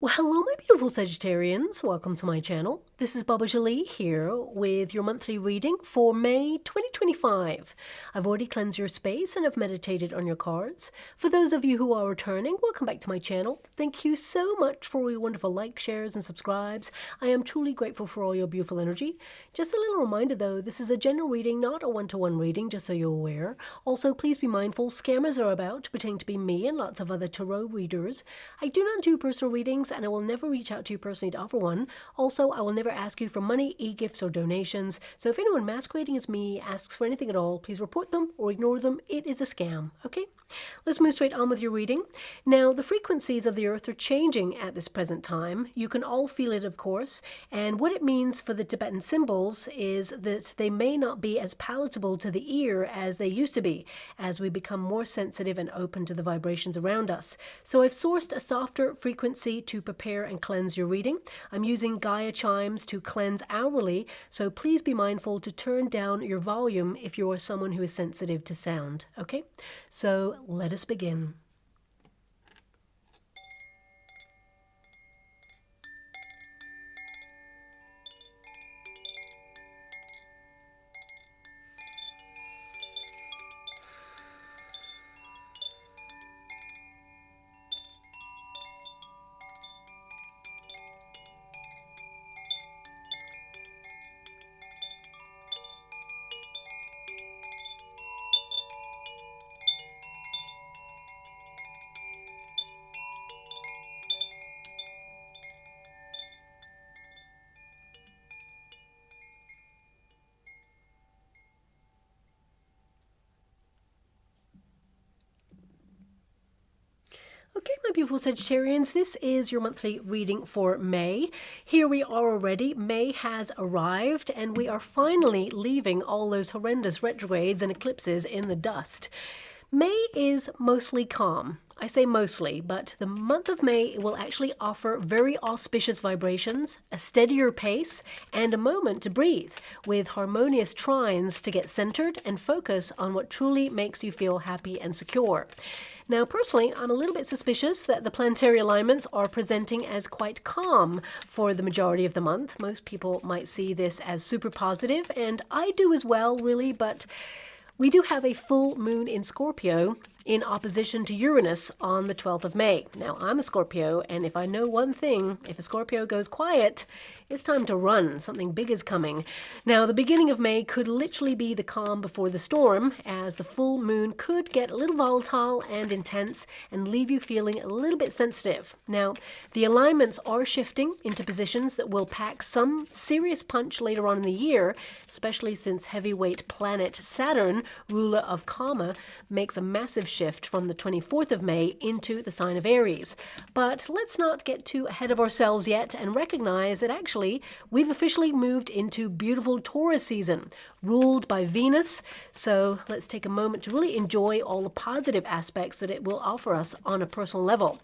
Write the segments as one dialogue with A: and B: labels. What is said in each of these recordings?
A: Well, hello, my beautiful Sagittarians. Welcome to my channel. This is Baba Jolie here with your monthly reading for May 2025. I've already cleansed your space and have meditated on your cards. For those of you who are returning, welcome back to my channel. Thank you so much for all your wonderful likes, shares, and subscribes. I am truly grateful for all your beautiful energy. Just a little reminder though, this is a general reading, not a one-to-one reading, just so you're aware. Also, please be mindful, scammers are about to pretend to be me and lots of other tarot readers. I do not do personal readings, and I will never reach out to you personally to offer one. Also, I will never ask you for money, e-gifts, or donations. So if anyone masquerading as me asks for anything at all, please report them or ignore them. It is a scam, okay? Let's move straight on with your reading. Now, the frequencies of the earth are changing at this present time. You can all feel it, of course, and what it means for the Tibetan symbols is that they may not be as palatable to the ear as they used to be, as we become more sensitive and open to the vibrations around us. So I've sourced a softer frequency to prepare and cleanse your reading. I'm using Gaia chimes to cleanse hourly, so please be mindful to turn down your volume if you are someone who is sensitive to sound, okay? So let us begin. Okay, my beautiful Sagittarians, this is your monthly reading for May. Here we are already. May has arrived, and we are finally leaving all those horrendous retrogrades and eclipses in the dust. May is mostly calm. I say mostly, but the month of May will actually offer very auspicious vibrations, a steadier pace, and a moment to breathe, with harmonious trines to get centered and focus on what truly makes you feel happy and secure. Now, personally, I'm a little bit suspicious that the planetary alignments are presenting as quite calm for the majority of the month. Most people might see this as super positive, and I do as well, really, but we do have a full moon in Scorpio in opposition to Uranus on the 12th of May. Now, I'm a Scorpio, and if I know one thing, if a Scorpio goes quiet, it's time to run. Something big is coming. Now, the beginning of May could literally be the calm before the storm, as the full moon could get a little volatile and intense and leave you feeling a little bit sensitive. Now, the alignments are shifting into positions that will pack some serious punch later on in the year, especially since heavyweight planet Saturn, ruler of karma, makes a massive shift from the 24th of May into the sign of Aries. But let's not get too ahead of ourselves yet and recognize that actually we've officially moved into beautiful Taurus season, ruled by Venus. So let's take a moment to really enjoy all the positive aspects that it will offer us on a personal level.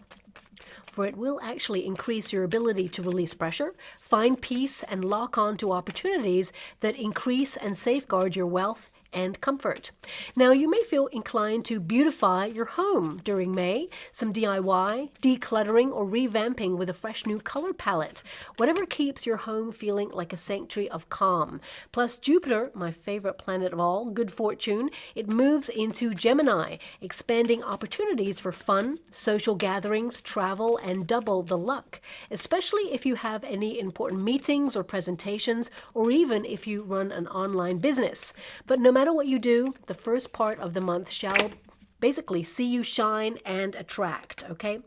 A: For it will actually increase your ability to release pressure, find peace, and lock on to opportunities that increase and safeguard your wealth and comfort. Now, you may feel inclined to beautify your home during May, some DIY, decluttering, or revamping with a fresh new color palette, whatever keeps your home feeling like a sanctuary of calm. Plus, Jupiter, my favorite planet of all, good fortune, it moves into Gemini, expanding opportunities for fun, social gatherings, travel, and double the luck, especially if you have any important meetings or presentations, or even if you run an online business. But no matter what you do, the first part of the month shall basically see you shine and attract, okay?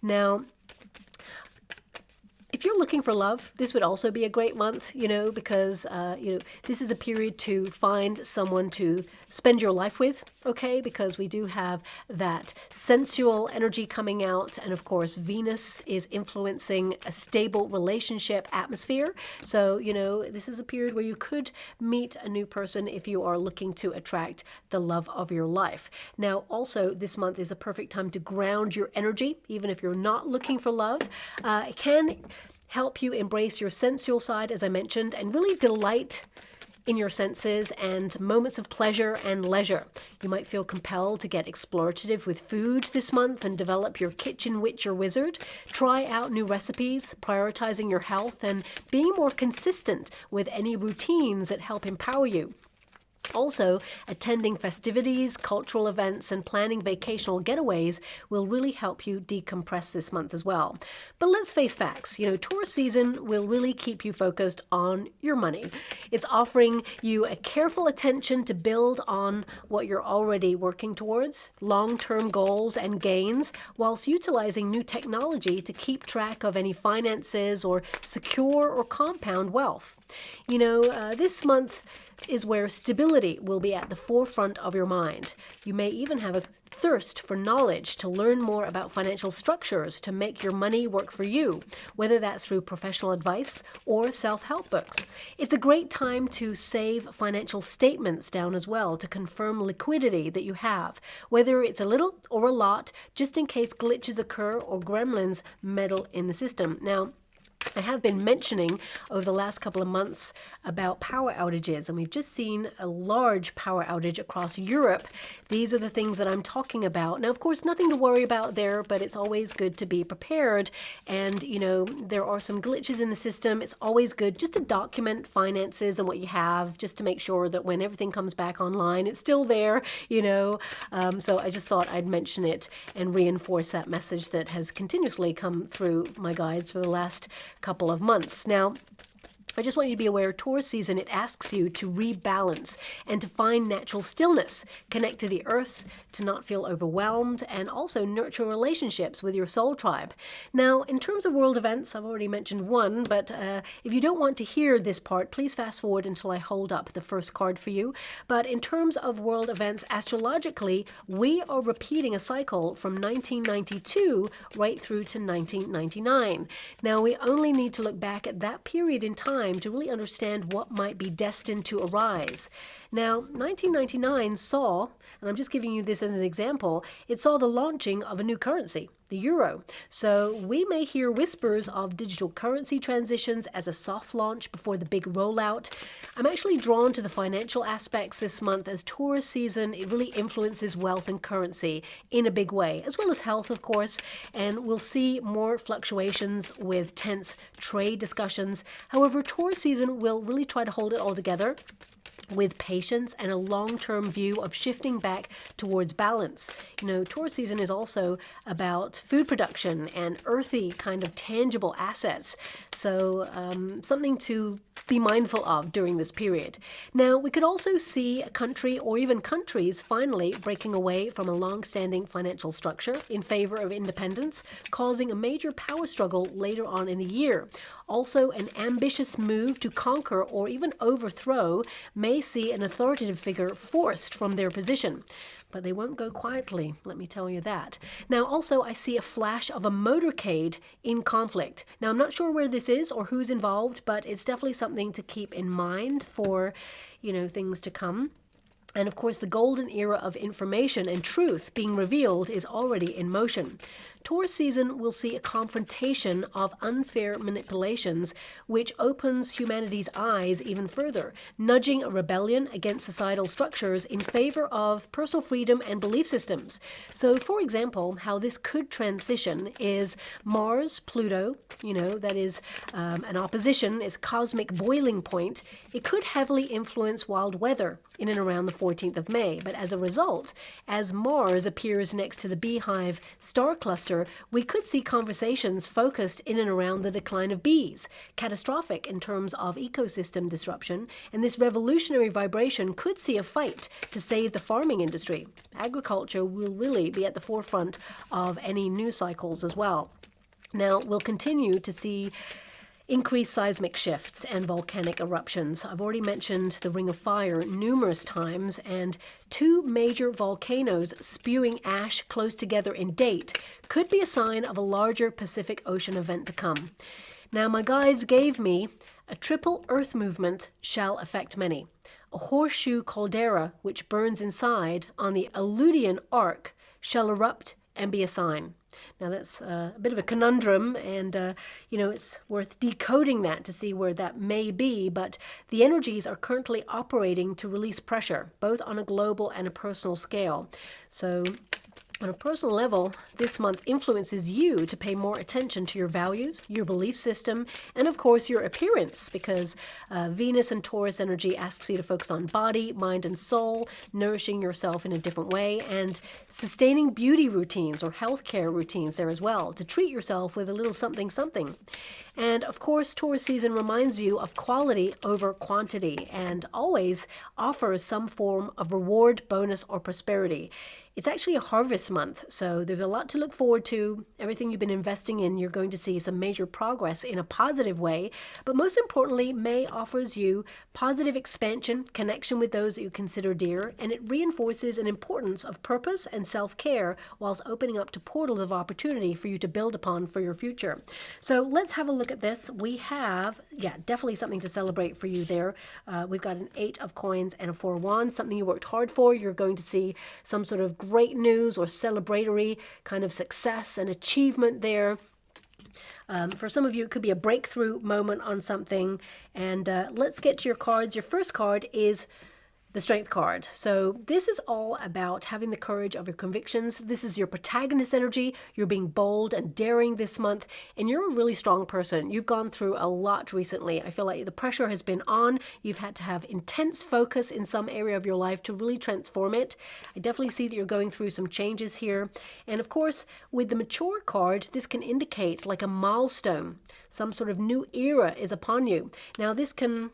A: Now, if you're looking for love, this would also be a great month, because, this is a period to find someone to spend your life with, okay? Because we do have that sensual energy coming out. And of course, Venus is influencing a stable relationship atmosphere. So, this is a period where you could meet a new person if you are looking to attract the love of your life. Now, also, this month is a perfect time to ground your energy, even if you're not looking for love. It can help you embrace your sensual side, as I mentioned, and really delight in your senses and moments of pleasure and leisure. You might feel compelled to get explorative with food this month and develop your kitchen witch or wizard. Try out new recipes, prioritizing your health, and being more consistent with any routines that help empower you. Also, attending festivities, cultural events, and planning vacational getaways will really help you decompress this month as well. But let's face facts, Taurus season will really keep you focused on your money. It's offering you a careful attention to build on what you're already working towards, long-term goals and gains, whilst utilizing new technology to keep track of any finances or secure or compound wealth. This month is where stability will be at the forefront of your mind. You may even have a thirst for knowledge to learn more about financial structures to make your money work for you, whether that's through professional advice or self-help books. It's a great time to save financial statements down as well to confirm liquidity that you have, whether it's a little or a lot, just in case glitches occur or gremlins meddle in the system. Now, I have been mentioning over the last couple of months about power outages, and we've just seen a large power outage across Europe. These are the things that I'm talking about. Now, of course, nothing to worry about there, but it's always good to be prepared. And, there are some glitches in the system. It's always good just to document finances and what you have, just to make sure that when everything comes back online, it's still there, So I just thought I'd mention it and reinforce that message that has continuously come through my guides for the last couple of months. Now, I just want you to be aware, Taurus season, it asks you to rebalance and to find natural stillness, connect to the earth, to not feel overwhelmed, and also nurture relationships with your soul tribe. Now, in terms of world events, I've already mentioned one, but if you don't want to hear this part, please fast forward until I hold up the first card for you. But in terms of world events, astrologically, we are repeating a cycle from 1992 right through to 1999. Now, we only need to look back at that period in time to really understand what might be destined to arise. Now, 1999 saw, and I'm just giving you this as an example, it saw the launching of a new currency, the euro. So we may hear whispers of digital currency transitions as a soft launch before the big rollout. I'm actually drawn to the financial aspects this month as Taurus season, it really influences wealth and currency in a big way, as well as health, of course, and we'll see more fluctuations with tense trade discussions. However, Taurus season will really try to hold it all together with patience and a long-term view of shifting back towards balance. Taurus season is also about food production and earthy kind of tangible assets. So something to be mindful of during this period. Now, we could also see a country or even countries finally breaking away from a long-standing financial structure in favor of independence, causing a major power struggle later on in the year. Also, an ambitious move to conquer or even overthrow may see an authoritative figure forced from their position. But they won't go quietly, let me tell you that. Now, also, I see a flash of a motorcade in conflict. Now, I'm not sure where this is or who's involved, but it's definitely something to keep in mind for, things to come. And of course, the golden era of information and truth being revealed is already in motion. Taurus season will see a confrontation of unfair manipulations, which opens humanity's eyes even further, nudging a rebellion against societal structures in favor of personal freedom and belief systems. So, for example, how this could transition is Mars, Pluto, that is an opposition, is cosmic boiling point. It could heavily influence wild weather in and around the 14th of May. But as a result, as Mars appears next to the Beehive star cluster, we could see conversations focused in and around the decline of bees, catastrophic in terms of ecosystem disruption, and this revolutionary vibration could see a fight to save the farming industry. Agriculture will really be at the forefront of any news cycles as well. Now, we'll continue to see increased seismic shifts and volcanic eruptions. I've already mentioned the Ring of Fire numerous times, and two major volcanoes spewing ash close together in date could be a sign of a larger Pacific Ocean event to come. Now, my guides gave me a triple earth movement shall affect many. A horseshoe caldera which burns inside on the Aleutian Arc shall erupt and be a sign. Now that's a bit of a conundrum, and it's worth decoding that to see where that may be, but the energies are currently operating to release pressure, both on a global and a personal scale. So on a personal level, this month influences you to pay more attention to your values, your belief system, and of course your appearance, because Venus and Taurus energy asks you to focus on body, mind, and soul, nourishing yourself in a different way, and sustaining beauty routines or healthcare routines there as well, to treat yourself with a little something something. And of course, Taurus season reminds you of quality over quantity and always offers some form of reward, bonus, or prosperity. It's actually a harvest month, so there's a lot to look forward to. Everything you've been investing in, you're going to see some major progress in a positive way. But most importantly, May offers you positive expansion, connection with those that you consider dear, and it reinforces an importance of purpose and self-care whilst opening up to portals of opportunity for you to build upon for your future. So let's have a look at this. We have, definitely something to celebrate for you there. We've got an 8 of coins and a 4 of wands, something you worked hard for. You're going to see some sort of great news or celebratory kind of success and achievement there. For some of you, it could be a breakthrough moment on something. And let's get to your cards. Your first card is the Strength card. So this is all about having the courage of your convictions. This is your protagonist energy. You're being bold and daring this month, and you're a really strong person. You've gone through a lot recently. I feel like the pressure has been on. You've had to have intense focus in some area of your life to really transform it. I definitely see that you're going through some changes here. And of course, with the Mature card, this can indicate like a milestone. Some sort of new era is upon you. Now, this can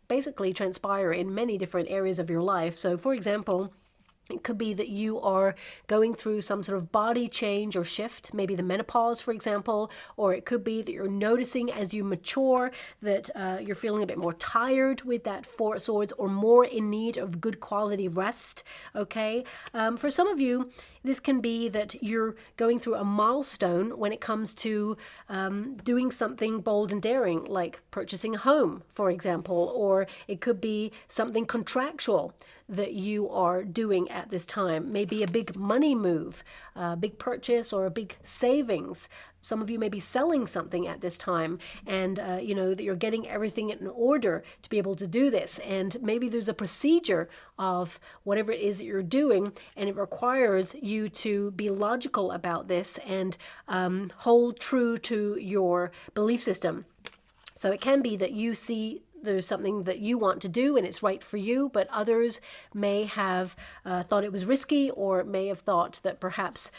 A: basically transpire in many different areas of your life. So for example, it could be that you are going through some sort of body change or shift, maybe the menopause, for example, or it could be that you're noticing as you mature that you're feeling a bit more tired with that 4 of Swords or more in need of good quality rest, okay? For some of you, this can be that you're going through a milestone when it comes to doing something bold and daring, like purchasing a home, for example, or it could be something contractual that you are doing at this time. Maybe a big money move, a big purchase, or a big savings. Some of you may be selling something at this time, and that you're getting everything in order to be able to do this. And maybe there's a procedure of whatever it is that you're doing, and it requires you to be logical about this and hold true to your belief system. So it can be that you see there's something that you want to do and it's right for you, but others may have thought it was risky, or may have thought that perhaps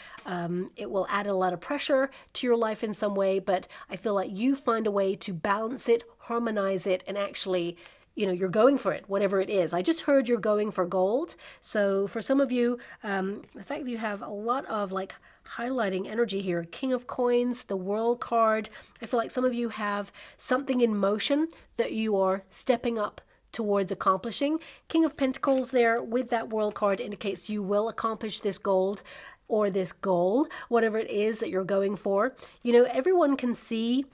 A: it will add a lot of pressure to your life in some way. But I feel like you find a way to balance it, harmonize it, and actually you're going for it, whatever it is. I just heard you're going for gold. So for some of you, the fact that you have a lot of like highlighting energy here, King of Coins, the World card, I feel like some of you have something in motion that you are stepping up towards accomplishing. King of Pentacles there with that World card indicates you will accomplish this goal, or this goal, whatever it is that you're going for. Everyone can see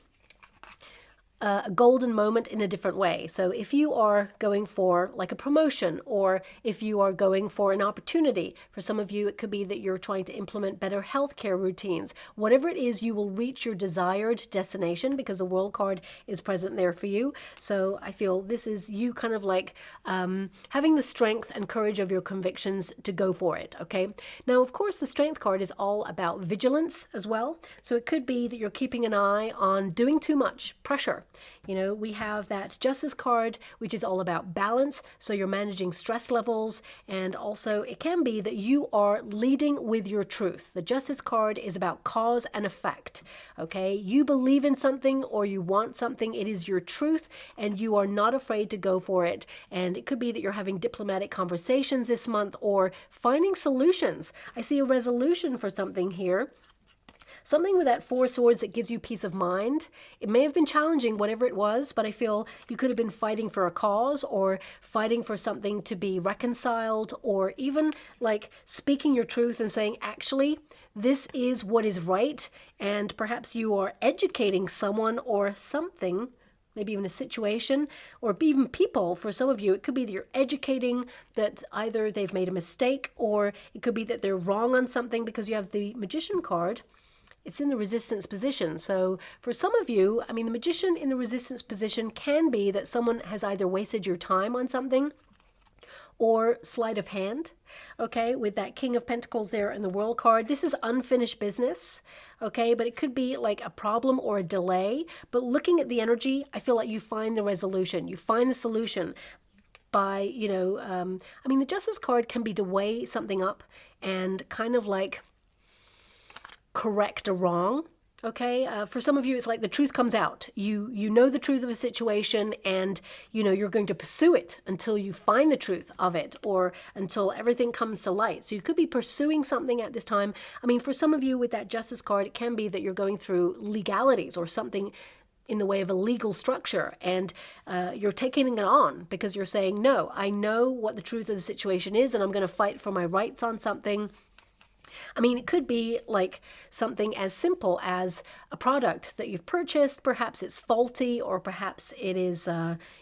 A: a golden moment in a different way. So if you are going for like a promotion, or if you are going for an opportunity, for some of you it could be that you're trying to implement better healthcare routines. Whatever it is, you will reach your desired destination because the World card is present there for you. So I feel this is you kind of like having the strength and courage of your convictions to go for it, okay? Now, of course, the Strength card is all about vigilance as well. So it could be that you're keeping an eye on doing too much pressure. We have that Justice card, which is all about balance. So you're managing stress levels, and also it can be that you are leading with your truth. The Justice card is about cause and effect. Okay, you believe in something or you want something. It is your truth, and you are not afraid to go for it. And it could be that you're having diplomatic conversations this month, or finding solutions. I see a resolution for something here. Something with that 4 of Swords that gives you peace of mind. It may have been challenging, whatever it was, but I feel you could have been fighting for a cause, or fighting for something to be reconciled, or even like speaking your truth and saying, actually, this is what is right. And perhaps you are educating someone or something maybe even a situation, or even people. For some of you, it could be that you're educating, that either they've made a mistake, or it could be that they're wrong on something, because you have the Magician card. It's in the resistance position. So for some of you, I mean, the Magician in the resistance position can be that someone has either wasted your time on something or sleight of hand, okay, with that King of Pentacles there in the World card. This is unfinished business, okay, but it could be like a problem or a delay. But looking at the energy, I feel like you find the resolution, you find the solution by, you know, I mean, the Justice card can be to weigh something up and kind of like correct a wrong. Okay, for some of you, it's like the truth comes out. You know the truth of a situation, and you know you're going to pursue it until you find the truth of it, or until everything comes to light. So you could be pursuing something at this time. I mean, for some of you with that Justice card, it can be that you're going through legalities or something in the way of a legal structure, and you're taking it on because you're saying, no, I know what the truth of the situation is, and I'm going to fight for my rights on something. I mean, it could be like something as simple as a product that you've purchased. Perhaps it's faulty, or perhaps it is,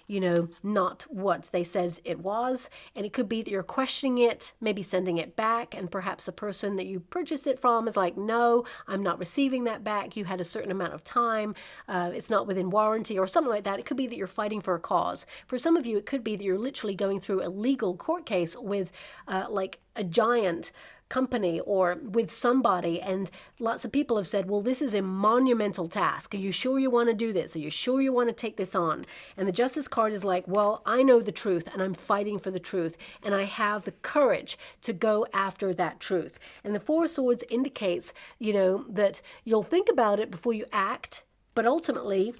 A: you know, not what they said it was. And it could be that you're questioning it, maybe sending it back. And perhaps the person that you purchased it from is like, no, I'm not receiving that back. You had a certain amount of time. It's not within warranty or something like that. It could be that you're fighting for a cause. For some of you, it could be that you're literally going through a legal court case with like a giant company or with somebody, and lots of people have said, well, this is a monumental task. Are you sure you want to do this? Are you sure you want to take this on? And the Justice card is like, well, I know the truth, and I'm fighting for the truth, and I have the courage to go after that truth. And the Four of Swords indicates, you know, that you'll think about it before you act, but ultimately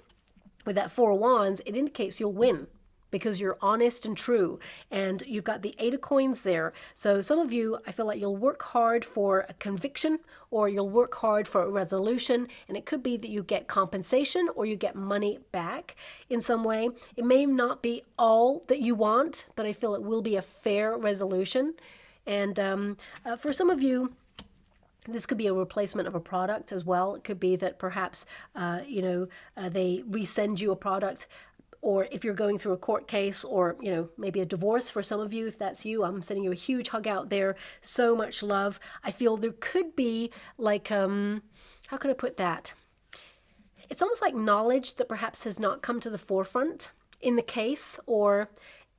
A: with that Four of Wands, it indicates you'll win, because you're honest and true. And you've got the Eight of Coins there. So some of you, I feel like you'll work hard for a conviction, or you'll work hard for a resolution. And it could be that you get compensation, or you get money back in some way. It may not be all that you want, but I feel it will be a fair resolution. And for some of you, this could be a replacement of a product as well. It could be that perhaps, you know, they resend you a product. Or if you're going through a court case, or, you know, maybe a divorce for some of you, if that's you, I'm sending you a huge hug out there. So much love. I feel there could be like, how can I put that? It's almost like knowledge that perhaps has not come to the forefront in the case, or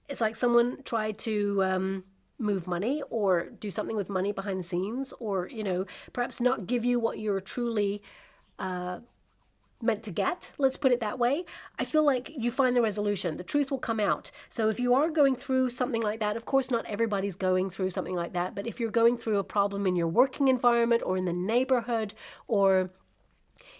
A: it's like someone tried to move money or do something with money behind the scenes, or, you know, perhaps not give you what you're truly meant to get, let's put it that way. I feel like you find the resolution. The truth will come out. So if you are going through something like that, of course, not everybody's going through something like that, but if you're going through a problem in your working environment, or in the neighborhood, or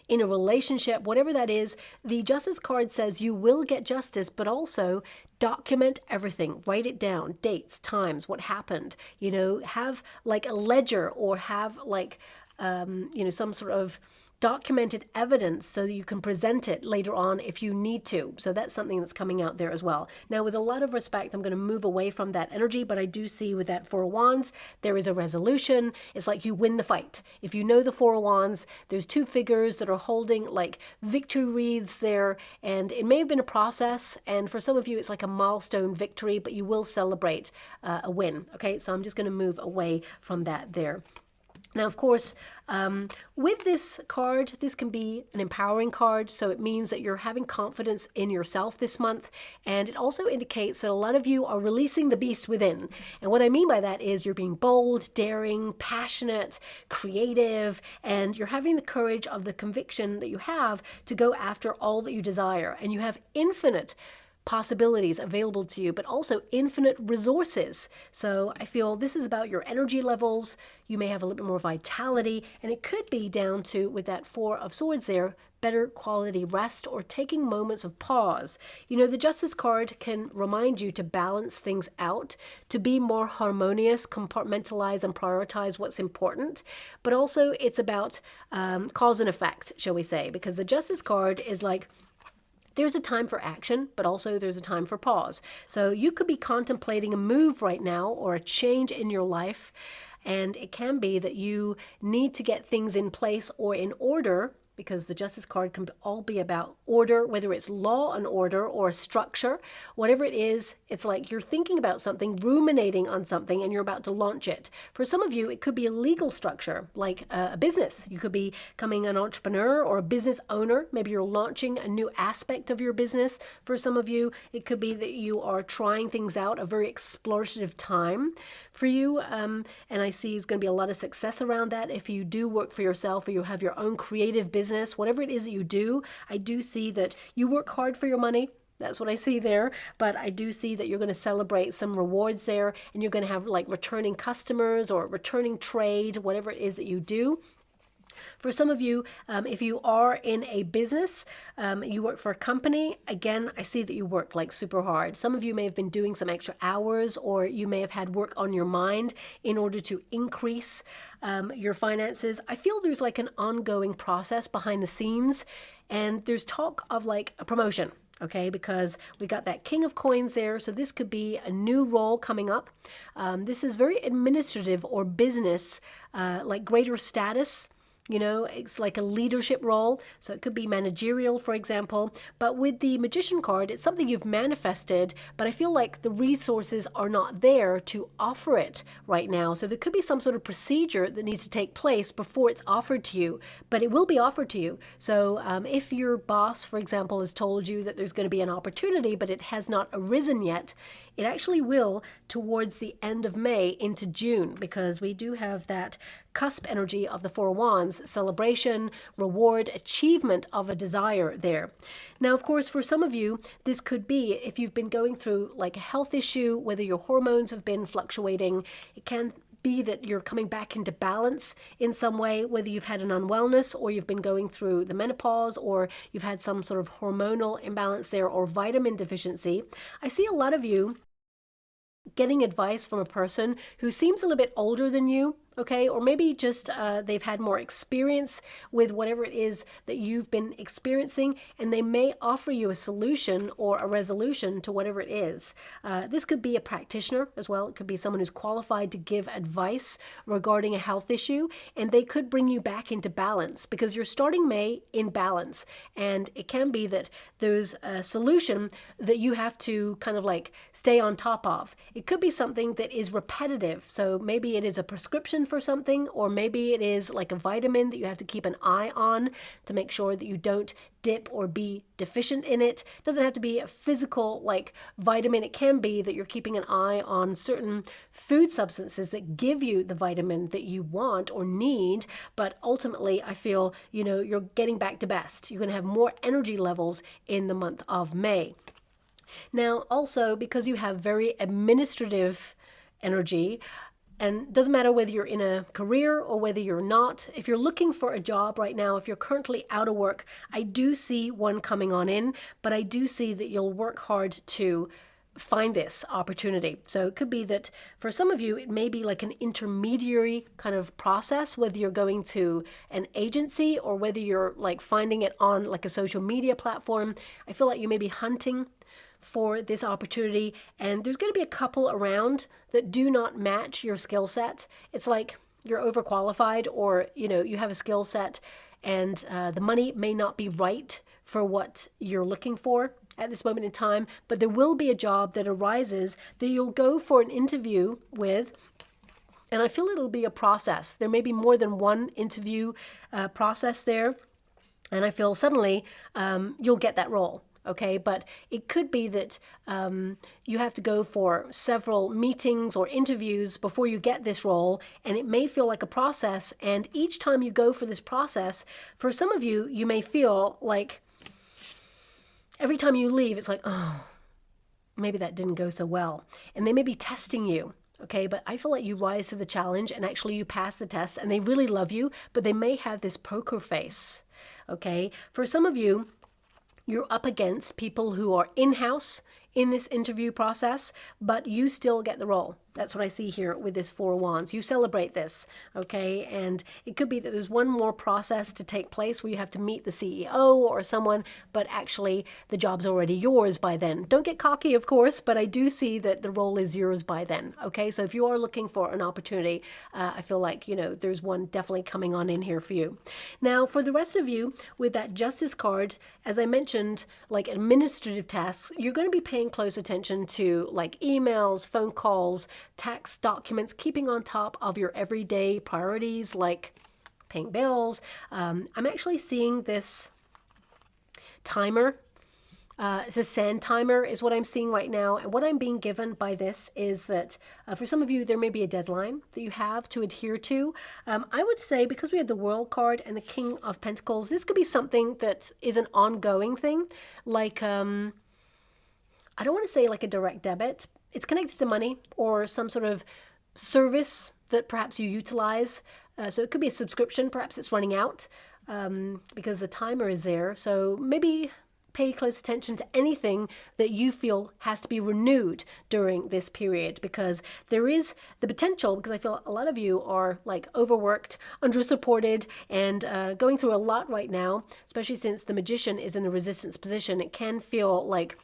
A: in a relationship, whatever that is, the Justice card says you will get justice, but also document everything. Write it down, dates, times, what happened, you know, have like a ledger, or have like, you know, some sort of documented evidence so that you can present it later on if you need to. So that's something that's coming out there as well. Now, with a lot of respect, I'm going to move away from that energy, but I do see with that Four of Wands, there is a resolution. It's like you win the fight. If you know the Four of Wands, there's two figures that are holding like victory wreaths there, and it may have been a process, and for some of you, it's like a milestone victory, but you will celebrate a win. Okay, so I'm just going to move away from that there. Now, of course, with this card, this can be an empowering card. So it means that you're having confidence in yourself this month. And it also indicates that a lot of you are releasing the beast within. And what I mean by that is you're being bold, daring, passionate, creative, and you're having the courage of the conviction that you have to go after all that you desire. And you have infinite possibilities available to you, but also infinite resources. So I feel this is about your energy levels. You may have a little bit more vitality, and it could be down to, with that Four of Swords there, better quality rest, or taking moments of pause. You know, the Justice card can remind you to balance things out, to be more harmonious, compartmentalize and prioritize what's important. But also it's about cause and effect, shall we say, because the Justice card is like, there's a time for action, but also there's a time for pause. So you could be contemplating a move right now, or a change in your life, and it can be that you need to get things in place or in order because the Justice card can all be about order, whether it's law and order or a structure, whatever it is. It's like you're thinking about something, ruminating on something, and you're about to launch it. For some of you, it could be a legal structure, like a business. You could be becoming an entrepreneur or a business owner. Maybe you're launching a new aspect of your business. For some of you, it could be that you are trying things out, a very explorative time for you. And I see there's going to be a lot of success around that if you do work for yourself or you have your own creative business, whatever it is that you do. I do see that you work hard for your money. That's what I see there. But I do see that you're going to celebrate some rewards there, and you're going to have like returning customers or returning trade, whatever it is that you do. For some of you, if you are in a business, you work for a company, again, I see that you work like super hard. Some of you may have been doing some extra hours, or you may have had work on your mind in order to increase your finances. I feel there's like an ongoing process behind the scenes, and there's talk of like a promotion. Okay, because we got that King of Coins there. So this could be a new role coming up. This is very administrative or business, like greater status. You know, it's like a leadership role. So it could be managerial, for example. But with the Magician card, it's something you've manifested, but I feel like the resources are not there to offer it right now. So there could be some sort of procedure that needs to take place before it's offered to you, but it will be offered to you. So if your boss, for example, has told you that there's going to be an opportunity, but it has not arisen yet, it actually will towards the end of May into June, because we do have that cusp energy of the Four of Wands, celebration, reward, achievement of a desire there. Now, of course, for some of you, this could be if you've been going through like a health issue, whether your hormones have been fluctuating. It can be that you're coming back into balance in some way, whether you've had an unwellness or you've been going through the menopause or you've had some sort of hormonal imbalance there or vitamin deficiency. I see a lot of you getting advice from a person who seems a little bit older than you, okay, or maybe just they've had more experience with whatever it is that you've been experiencing, and they may offer you a solution or a resolution to whatever it is. This could be a practitioner as well. It could be someone who's qualified to give advice regarding a health issue, and they could bring you back into balance because you're starting May in balance, and it can be that there's a solution that you have to kind of like stay on top of. It could be something that is repetitive, so maybe it is a prescription for something, or maybe it is like a vitamin that you have to keep an eye on to make sure that you don't dip or be deficient in it. It doesn't have to be a physical like vitamin. It can be that you're keeping an eye on certain food substances that give you the vitamin that you want or need, but ultimately I feel, you know, you're getting back to best. You're going to have more energy levels in the month of May. Now, also because you have very administrative energy, and it doesn't matter whether you're in a career or whether you're not. If you're looking for a job right now, if you're currently out of work, I do see one coming on in, but I do see that you'll work hard to find this opportunity. So it could be that for some of you, it may be like an intermediary kind of process, whether you're going to an agency or whether you're like finding it on like a social media platform. I feel like you may be hunting for this opportunity, and there's going to be a couple around that do not match your skill set. It's like you're overqualified, or you know, you have a skill set and the money may not be right for what you're looking for at this moment in time, but there will be a job that arises that you'll go for an interview with, and I feel it'll be a process. There may be more than one interview process there, and I feel suddenly you'll get that role. Okay, but it could be that you have to go for several meetings or interviews before you get this role, and it may feel like a process. And each time you go for this process, for some of you, you may feel like every time you leave, it's like, oh, maybe that didn't go so well. And they may be testing you. Okay, but I feel like you rise to the challenge and actually you pass the test, and they really love you, but they may have this poker face. Okay, for some of you, you're up against people who are in-house in this interview process, but you still get the role. That's what I see here with this Four of Wands. You celebrate this, okay? And it could be that there's one more process to take place where you have to meet the CEO or someone, but actually the job's already yours by then. Don't get cocky, of course, but I do see that the role is yours by then, okay? So if you are looking for an opportunity, I feel like, you know, there's one definitely coming on in here for you. Now, for the rest of you, with that Justice card, as I mentioned, like administrative tasks, you're going to be paying close attention to like emails, phone calls, tax documents, keeping on top of your everyday priorities like paying bills. I'm actually seeing this timer. It's a sand timer is what I'm seeing right now. And what I'm being given by this is that for some of you, there may be a deadline that you have to adhere to. I would say because we had the World card and the King of Pentacles, this could be something that is an ongoing thing. Like, I don't want to say like a direct debit. It's connected to money or some sort of service that perhaps you utilize. So it could be a subscription. Perhaps it's running out because the timer is there. So maybe pay close attention to anything that you feel has to be renewed during this period, because there is the potential, because I feel a lot of you are like overworked, under-supported, and going through a lot right now, especially since the Magician is in the resistance position. It can feel like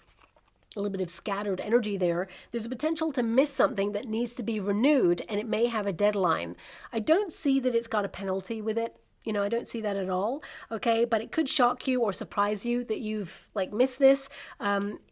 A: a little bit of scattered energy there. There's a potential to miss something that needs to be renewed, and it may have a deadline. I don't see that it's got a penalty with it. You know, I don't see that at all, okay? But it could shock you or surprise you that you've, like, missed this.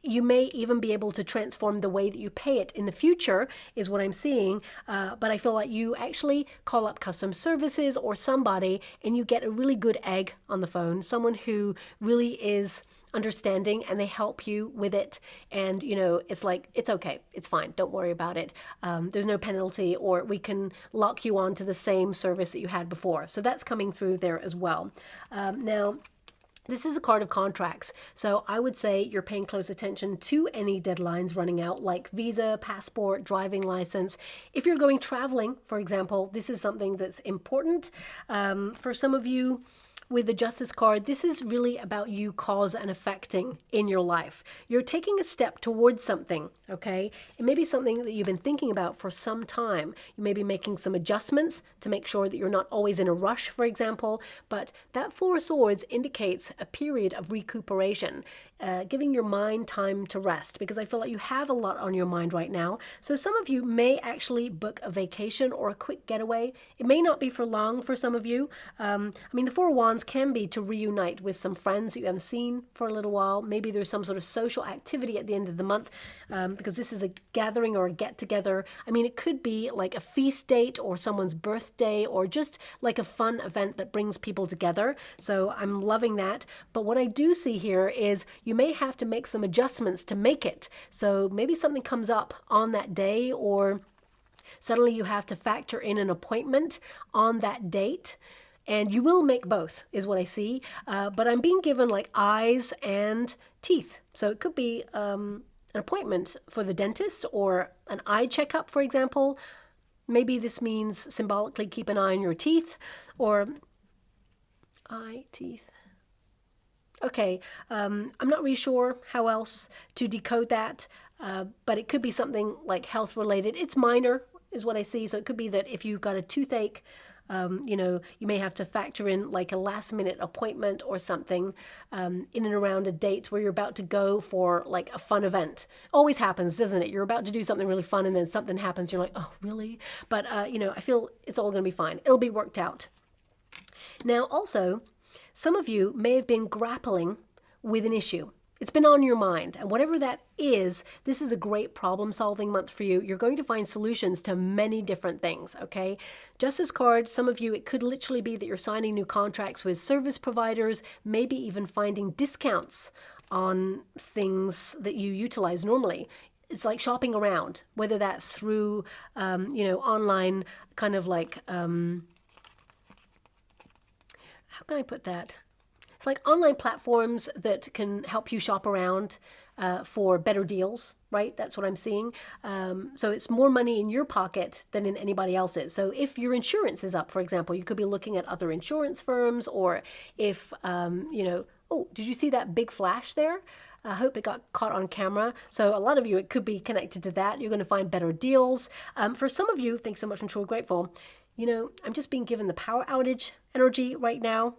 A: You may even be able to transform the way that you pay it in the future, is what I'm seeing. But I feel like you actually call up custom services or somebody, and you get a really good egg on the phone, someone who really is understanding, and they help you with it. And, you know, it's like, it's okay, it's fine, don't worry about it. There's no penalty, or we can lock you on to the same service that you had before. So that's coming through there as well. Now, this is a card of contracts. So I would say you're paying close attention to any deadlines running out, like visa, passport, driving license. If you're going traveling, for example, this is something that's important. For some of you, with the Justice card, this is really about you cause and effecting in your life. You're taking a step towards something, okay? It may be something that you've been thinking about for some time. You may be making some adjustments to make sure that you're not always in a rush, for example, but that Four of Swords indicates a period of recuperation, giving your mind time to rest, because I feel like you have a lot on your mind right now. So some of you may actually book a vacation or a quick getaway. It may not be for long for some of you. I mean, the Four of Wands can be to reunite with some friends that you haven't seen for a little while. Maybe there's some sort of social activity at the end of the month, because this is a gathering or a get-together. I mean, it could be like a feast date or someone's birthday, or just like a fun event that brings people together. So I'm loving that. But what I do see here is you may have to make some adjustments to make it. So maybe something comes up on that day, or suddenly you have to factor in an appointment on that date. And you will make both, is what I see. But I'm being given like eyes and teeth. So it could be an appointment for the dentist or an eye checkup, for example. Maybe this means symbolically keep an eye on your teeth, or eye, teeth. Okay, I'm not really sure how else to decode that, but it could be something like health related. It's minor, is what I see. So it could be that if you've got a toothache, you know, you may have to factor in like a last minute appointment or something in and around a date where you're about to go for like a fun event. Always happens, doesn't it? You're about to do something really fun and then something happens. You're like, oh, really? But, you know, I feel it's all going to be fine. It'll be worked out. Now, also, some of you may have been grappling with an issue. It's been on your mind, and whatever that is, this is a great problem-solving month for you. You're going to find solutions to many different things, okay? Justice card, some of you, it could literally be that you're signing new contracts with service providers, maybe even finding discounts on things that you utilize normally. It's like shopping around, whether that's through, you know, online kind of like, how can I put that? It's like online platforms that can help you shop around for better deals, right? That's what I'm seeing. So it's more money in your pocket than in anybody else's. So if your insurance is up, for example, you could be looking at other insurance firms, or if, you know, oh, did you see that big flash there? I hope it got caught on camera. So a lot of you, it could be connected to that. You're going to find better deals. For some of you, thanks so much, I'm truly grateful. I'm just being given the power outage energy right now.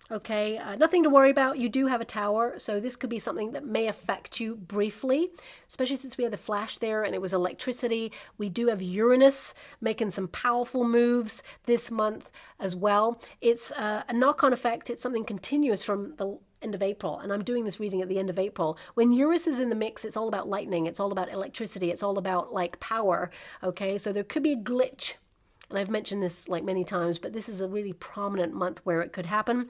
A: Okay, nothing to worry about. You do have a tower, so this could be something that may affect you briefly, especially since we had the flash there and it was electricity. We do have Uranus making some powerful moves this month as well. It's a knock-on effect. It's something continuous from the end of April, and I'm doing this reading at the end of April. When Uranus is in the mix, it's all about lightning. It's all about electricity. It's all about like power. Okay, so there could be a glitch, and I've mentioned this like many times, but this is a really prominent month where it could happen.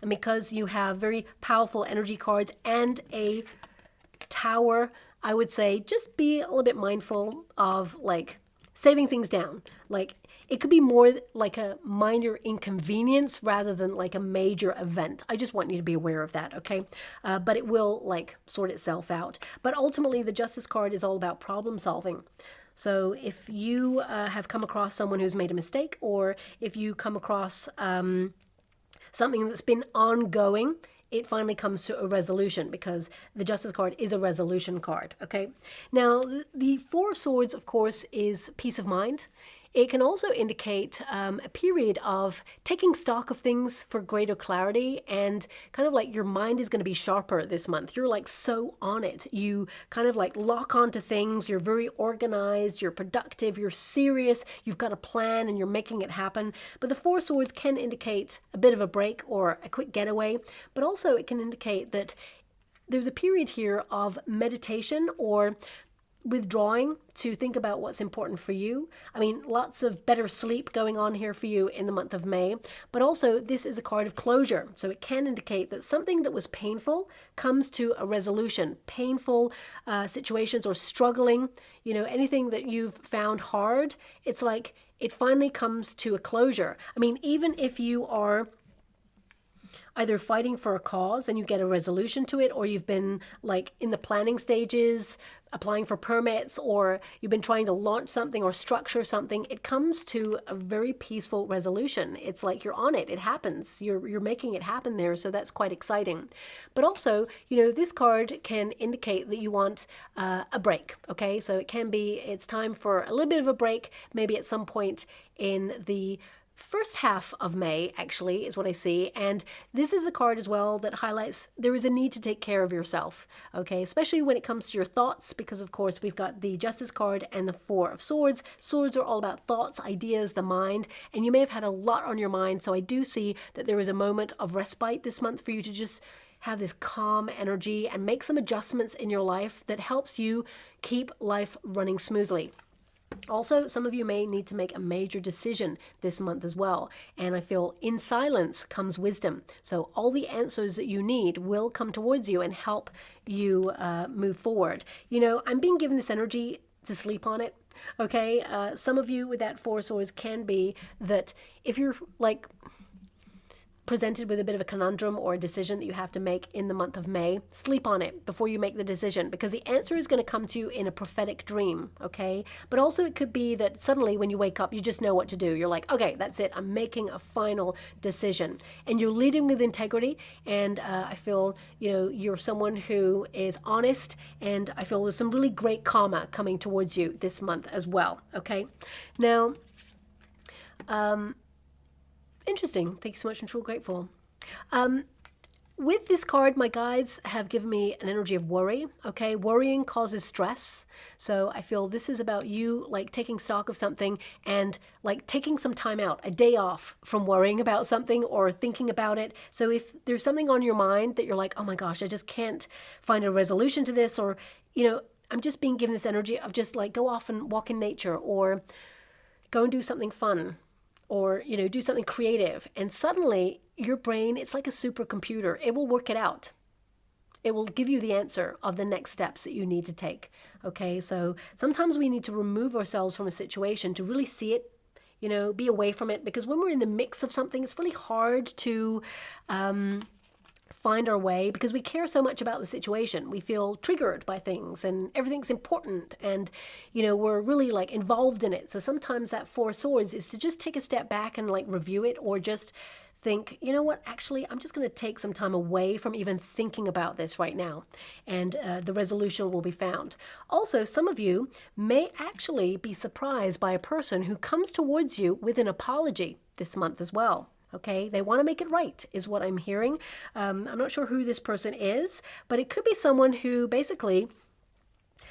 A: And because you have very powerful energy cards and a tower, I would say just be a little bit mindful of like saving things down. Like it could be more like a minor inconvenience rather than like a major event. I just want you to be aware of that, okay? But it will like sort itself out. But ultimately, the Justice card is all about problem solving. So if you have come across someone who's made a mistake, or if you come across something that's been ongoing, it finally comes to a resolution, because the Justice card is a resolution card, okay? Now, the Four of Swords, of course, is peace of mind. It can also indicate a period of taking stock of things for greater clarity, and kind of like your mind is going to be sharper this month. You're like so on it. You kind of like lock onto things. You're very organized. You're productive. You're serious. You've got a plan and you're making it happen. But the Four Swords can indicate a bit of a break or a quick getaway, but also it can indicate that there's a period here of meditation or withdrawing to think about what's important for you. I mean, lots of better sleep going on here for you in the month of May, but also this is a card of closure. So it can indicate that something that was painful comes to a resolution. Painful situations or struggling, anything that you've found hard, it's like it finally comes to a closure. I mean, even if you are either fighting for a cause and you get a resolution to it, or you've been like in the planning stages, applying for permits, or you've been trying to launch something or structure something, it comes to a very peaceful resolution. It's like you're on it. It happens. You're making it happen there. So that's quite exciting. But also, this card can indicate that you want a break. Okay, so it's time for a little bit of a break, maybe at some point in the first half of May, actually, is what I see. And this is a card as well that highlights there is a need to take care of yourself, okay? Especially when it comes to your thoughts, because of course we've got the Justice card and the Four of Swords. Swords are all about thoughts, ideas, the mind, and you may have had a lot on your mind. So I do see that there is a moment of respite this month for you to just have this calm energy and make some adjustments in your life that helps you keep life running smoothly. Also, some of you may need to make a major decision this month as well. And I feel in silence comes wisdom. So all the answers that you need will come towards you and help you move forward. I'm being given this energy to sleep on it. Okay, some of you with that Four Swords can be that if you're like presented with a bit of a conundrum or a decision that you have to make in the month of May, sleep on it before you make the decision, because the answer is going to come to you in a prophetic dream, okay? But also it could be that suddenly when you wake up, you just know what to do. You're like, okay, that's it. I'm making a final decision. And you're leading with integrity, and I feel, you're someone who is honest, and I feel there's some really great karma coming towards you this month as well, okay? Now, interesting. Thank you so much. I'm truly grateful. With this card, my guides have given me an energy of worry. Okay, worrying causes stress. So I feel this is about you like taking stock of something and like taking some time out, a day off from worrying about something or thinking about it. So if there's something on your mind that you're like, oh my gosh, I just can't find a resolution to this, or, I'm just being given this energy of just like go off and walk in nature, or go and do something fun, or, do something creative. And suddenly your brain, it's like a supercomputer. It will work it out. It will give you the answer of the next steps that you need to take. Okay, so sometimes we need to remove ourselves from a situation to really see it, be away from it. Because when we're in the mix of something, it's really hard to find our way, because we care so much about the situation. We feel triggered by things and everything's important, and we're really like involved in it. So sometimes that Four Swords is to just take a step back and like review it, or just think, you know what, actually, I'm just going to take some time away from even thinking about this right now, and the resolution will be found. Also, some of you may actually be surprised by a person who comes towards you with an apology this month as well. Okay, they want to make it right, is what I'm hearing. I'm not sure who this person is, but it could be someone who basically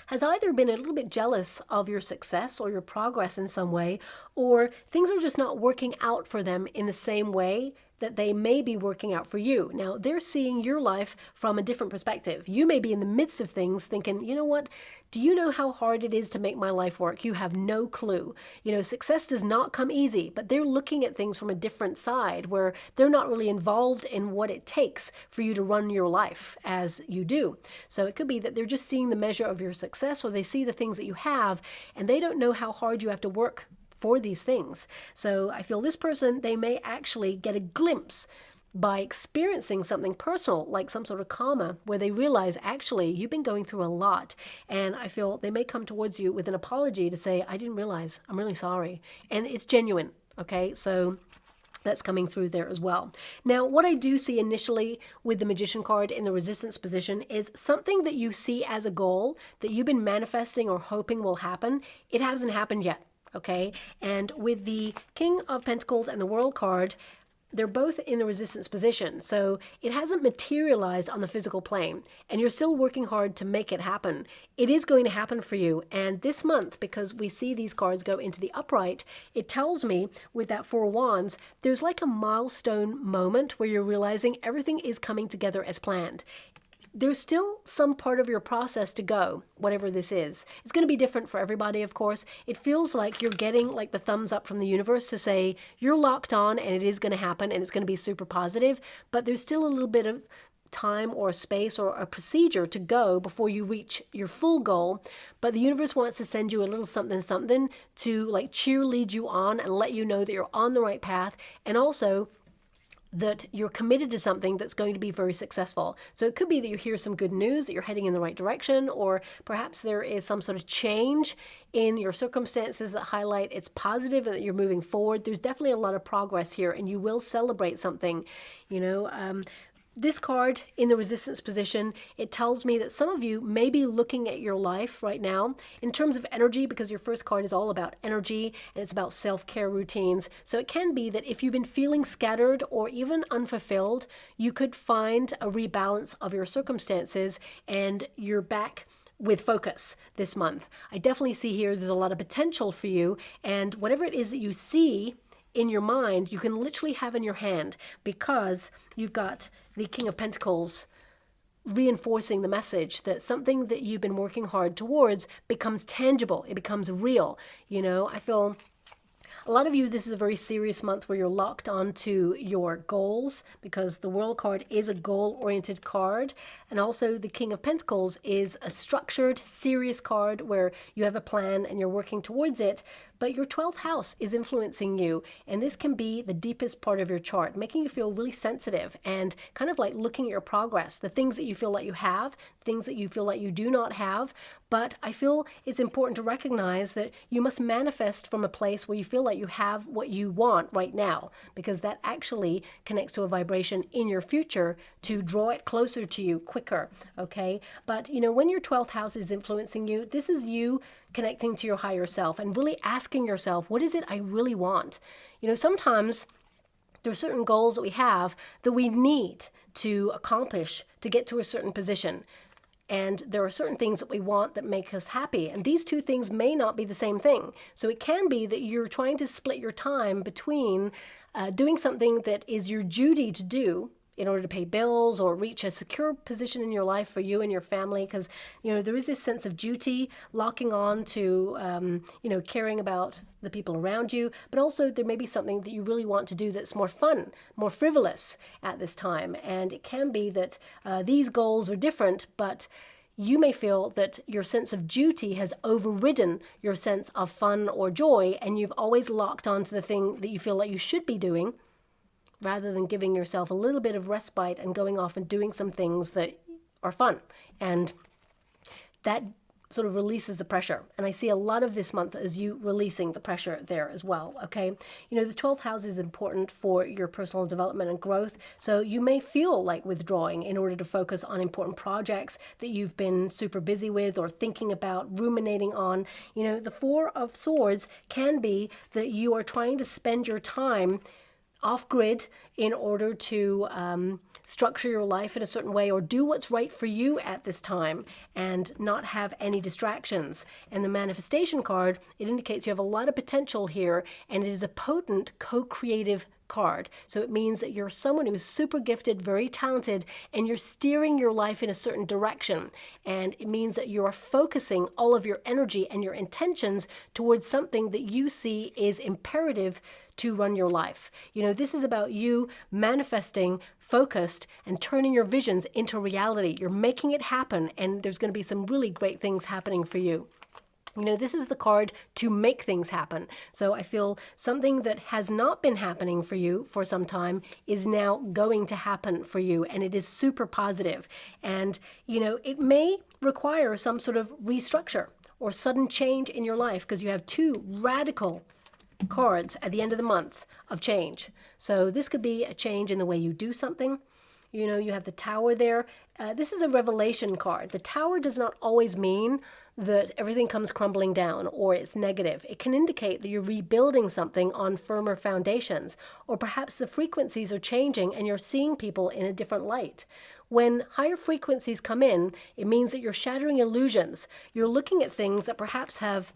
A: has either been a little bit jealous of your success or your progress in some way, or things are just not working out for them in the same way that they may be working out for you. Now, they're seeing your life from a different perspective. You may be in the midst of things thinking, you know what, do you know how hard it is to make my life work? You have no clue. You know, success does not come easy, but they're looking at things from a different side where they're not really involved in what it takes for you to run your life as you do. So it could be that they're just seeing the measure of your success, or they see the things that you have, and they don't know how hard you have to work for these things. So I feel this person, they may actually get a glimpse by experiencing something personal, like some sort of karma, where they realize, actually, you've been going through a lot. And I feel they may come towards you with an apology to say, I didn't realize, I'm really sorry. And it's genuine, okay? So that's coming through there as well. Now, what I do see initially with the Magician card in the resistance position is something that you see as a goal that you've been manifesting or hoping will happen. It hasn't happened yet. Okay, and with the King of Pentacles and the World card, they're both in the resistance position. So it hasn't materialized on the physical plane, and you're still working hard to make it happen. It is going to happen for you. And this month, because we see these cards go into the upright, it tells me with that Four of Wands, there's like a milestone moment where you're realizing everything is coming together as planned. There's still some part of your process to go, whatever this is. It's going to be different for everybody, of course. It feels like you're getting like the thumbs up from the universe to say you're locked on and it is going to happen and it's going to be super positive, but there's still a little bit of time or space or a procedure to go before you reach your full goal. But the universe wants to send you a little something to like cheerlead you on and let you know that you're on the right path, and also that you're committed to something that's going to be very successful. So it could be that you hear some good news, that you're heading in the right direction, or perhaps there is some sort of change in your circumstances that highlight it's positive and that you're moving forward. There's definitely a lot of progress here, and you will celebrate something, you know. This card in the resistance position, it tells me that some of you may be looking at your life right now in terms of energy, because your first card is all about energy and it's about self-care routines. So it can be that if you've been feeling scattered or even unfulfilled, you could find a rebalance of your circumstances and you're back with focus this month. I definitely see here there's a lot of potential for you, and whatever it is that you see in your mind, you can literally have in your hand, because you've got the King of Pentacles reinforcing the message that something that you've been working hard towards becomes tangible. It becomes real. You know, I feel a lot of you, this is a very serious month where you're locked onto your goals, because the World card is a goal-oriented card. And also the King of Pentacles is a structured, serious card where you have a plan and you're working towards it. But your 12th house is influencing you, and this can be the deepest part of your chart, making you feel really sensitive and kind of like looking at your progress, the things that you feel like you have, things that you feel like you do not have. But I feel it's important to recognize that you must manifest from a place where you feel like you have what you want right now, because that actually connects to a vibration in your future to draw it closer to you quicker, okay? But, you know, when your 12th house is influencing you, this is you connecting to your higher self and really asking yourself, what is it I really want? You know, sometimes there are certain goals that we have that we need to accomplish to get to a certain position. And there are certain things that we want that make us happy. And these two things may not be the same thing. So it can be that you're trying to split your time between doing something that is your duty to do in order to pay bills or reach a secure position in your life for you and your family, because, you know, there is this sense of duty locking on to, you know, caring about the people around you, but also there may be something that you really want to do that's more fun, more frivolous at this time. And it can be that these goals are different, but you may feel that your sense of duty has overridden your sense of fun or joy, and you've always locked onto the thing that you feel like you should be doing, rather than giving yourself a little bit of respite and going off and doing some things that are fun. And that sort of releases the pressure. And I see a lot of this month as you releasing the pressure there as well, okay? You know, the 12th house is important for your personal development and growth. So you may feel like withdrawing in order to focus on important projects that you've been super busy with or thinking about, ruminating on. You know, the Four of Swords can be that you are trying to spend your time off grid in order to structure your life in a certain way or do what's right for you at this time and not have any distractions. And the manifestation card, it indicates you have a lot of potential here, and it is a potent co-creative card. So it means that you're someone who's super gifted, very talented, and you're steering your life in a certain direction. And it means that you're focusing all of your energy and your intentions towards something that you see is imperative to run your life. You know, this is about you manifesting, focused, and turning your visions into reality. You're making it happen, and there's going to be some really great things happening for you. You know, this is the card to make things happen. So I feel something that has not been happening for you for some time is now going to happen for you, and it is super positive. And, you know, it may require some sort of restructure or sudden change in your life because you have two radical cards at the end of the month of change. So this could be a change in the way you do something. You know, you have the Tower there. This is a revelation card. The Tower does not always mean that everything comes crumbling down or it's negative. It can indicate that you're rebuilding something on firmer foundations, or perhaps the frequencies are changing and you're seeing people in a different light. When higher frequencies come in, it means that you're shattering illusions. You're looking at things that perhaps have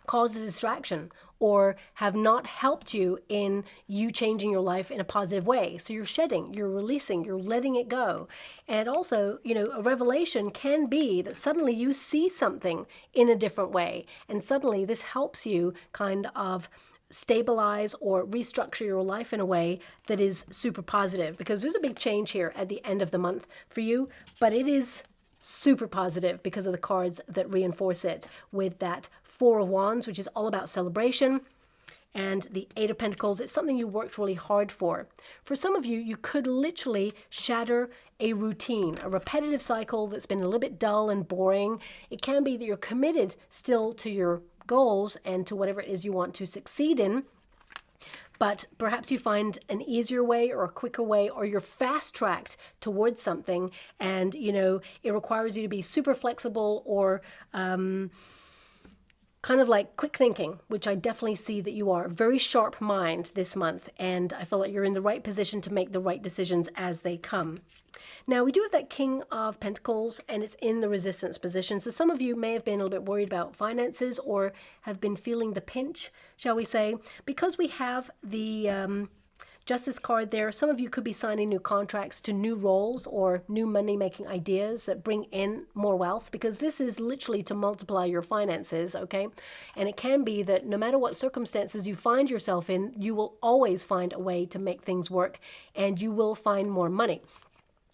A: caused a distraction or have not helped you in you changing your life in a positive way. So you're shedding, you're releasing, you're letting it go. And also, you know, a revelation can be that suddenly you see something in a different way. And suddenly this helps you kind of stabilize or restructure your life in a way that is super positive, because there's a big change here at the end of the month for you, but it is super positive because of the cards that reinforce it with that Four of Wands, which is all about celebration, and the Eight of Pentacles. It's something you worked really hard for. For some of you, you could literally shatter a routine, a repetitive cycle that's been a little bit dull and boring. It can be that you're committed still to your goals and to whatever it is you want to succeed in, but perhaps you find an easier way or a quicker way, or you're fast-tracked towards something, and, you know, it requires you to be super flexible or kind of like quick thinking, which I definitely see that you are. Very sharp mind this month, and I feel like you're in the right position to make the right decisions as they come. Now, we do have that King of Pentacles, and it's in the resistance position. So some of you may have been a little bit worried about finances or have been feeling the pinch, shall we say. Because we have the Justice card there, some of you could be signing new contracts to new roles or new money-making ideas that bring in more wealth, because this is literally to multiply your finances, okay? And it can be that no matter what circumstances you find yourself in, you will always find a way to make things work, and you will find more money.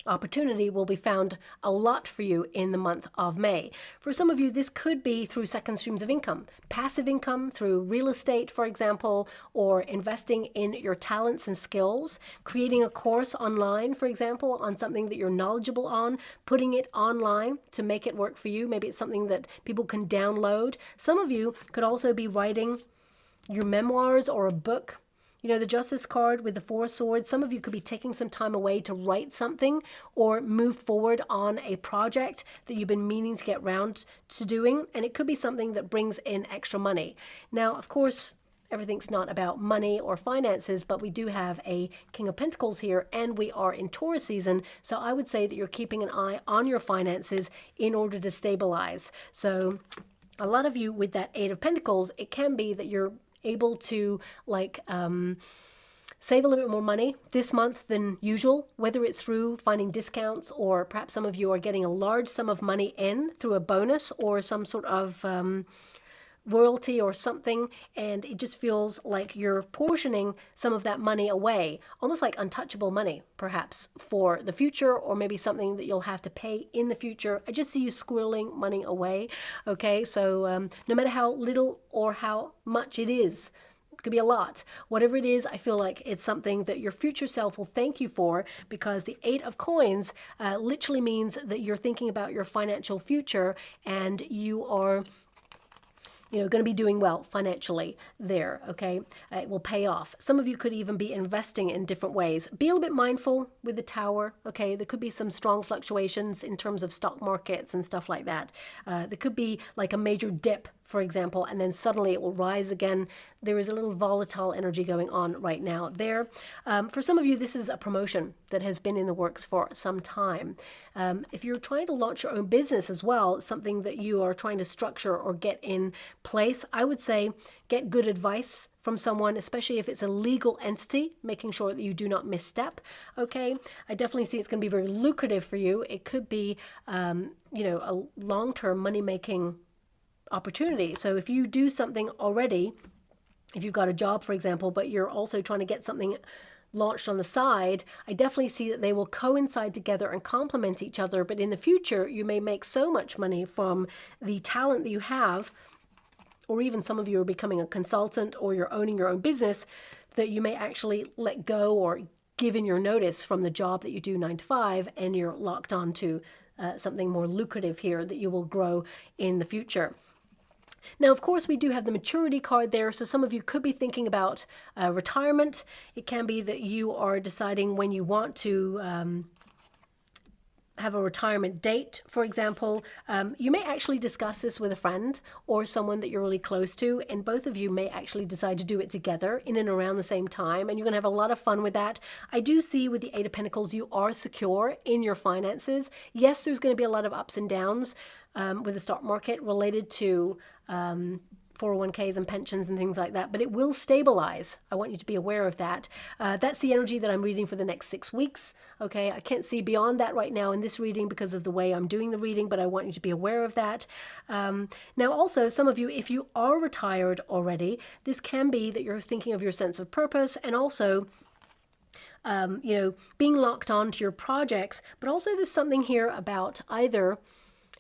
A: Opportunity will be found a lot for you in the month of May. For some of you, this could be through second streams of income, passive income through real estate, for example, or investing in your talents and skills, creating a course online, for example, on something that you're knowledgeable on, putting it online to make it work for you. Maybe it's something that people can download. Some of you could also be writing your memoirs or a book. You know, the Justice card with the Four of Swords, some of you could be taking some time away to write something or move forward on a project that you've been meaning to get round to doing, and it could be something that brings in extra money. Now, of course, everything's not about money or finances, but we do have a King of Pentacles here, and we are in Taurus season, so I would say that you're keeping an eye on your finances in order to stabilize. So a lot of you with that Eight of Pentacles, it can be that you're able to save a little bit more money this month than usual, whether it's through finding discounts, or perhaps some of you are getting a large sum of money in through a bonus or some sort of royalty or something, and it just feels like you're portioning some of that money away, almost like untouchable money, perhaps for the future, or maybe something that you'll have to pay in the future. I just see you squirreling money away, okay? So no matter how little or how much it is, could be a lot. Whatever it is, I feel like it's something that your future self will thank you for, because the Eight of Coins literally means that you're thinking about your financial future and you are going to be doing well financially there, okay? It will pay off. Some of you could even be investing in different ways. Be a little bit mindful with the Tower, okay? There could be some strong fluctuations in terms of stock markets and stuff like that. There could be like a major dip, for example, and then suddenly it will rise again. There is a little volatile energy going on right now there. For some of you, this is a promotion that has been in the works for some time. If you're trying to launch your own business as well, something that you are trying to structure or get in place, I would say get good advice from someone, especially if it's a legal entity, making sure that you do not misstep, okay? I definitely see it's going to be very lucrative for you. It could be, a long-term money-making opportunity. So if you do something already, if you've got a job, for example, but you're also trying to get something launched on the side, I definitely see that they will coincide together and complement each other. But in the future, you may make so much money from the talent that you have, or even some of you are becoming a consultant or you're owning your own business, that you may actually let go or give in your notice from the job that you do 9 to 5, and you're locked on to something more lucrative here that you will grow in the future. Now, of course, we do have the maturity card there. So some of you could be thinking about retirement. It can be that you are deciding when you want to have a retirement date, for example. You may actually discuss this with a friend or someone that you're really close to, and both of you may actually decide to do it together in and around the same time, and you're going to have a lot of fun with that. I do see with the Eight of Pentacles, you are secure in your finances. Yes, there's going to be a lot of ups and downs with the stock market related to 401ks and pensions and things like that, but it will stabilize. I want you to be aware of that. That's the energy that I'm reading for the next 6 weeks. Okay, I can't see beyond that right now in this reading because of the way I'm doing the reading, but I want you to be aware of that. Now, also, some of you, if you are retired already, this can be that you're thinking of your sense of purpose and also being locked on to your projects, but also there's something here about either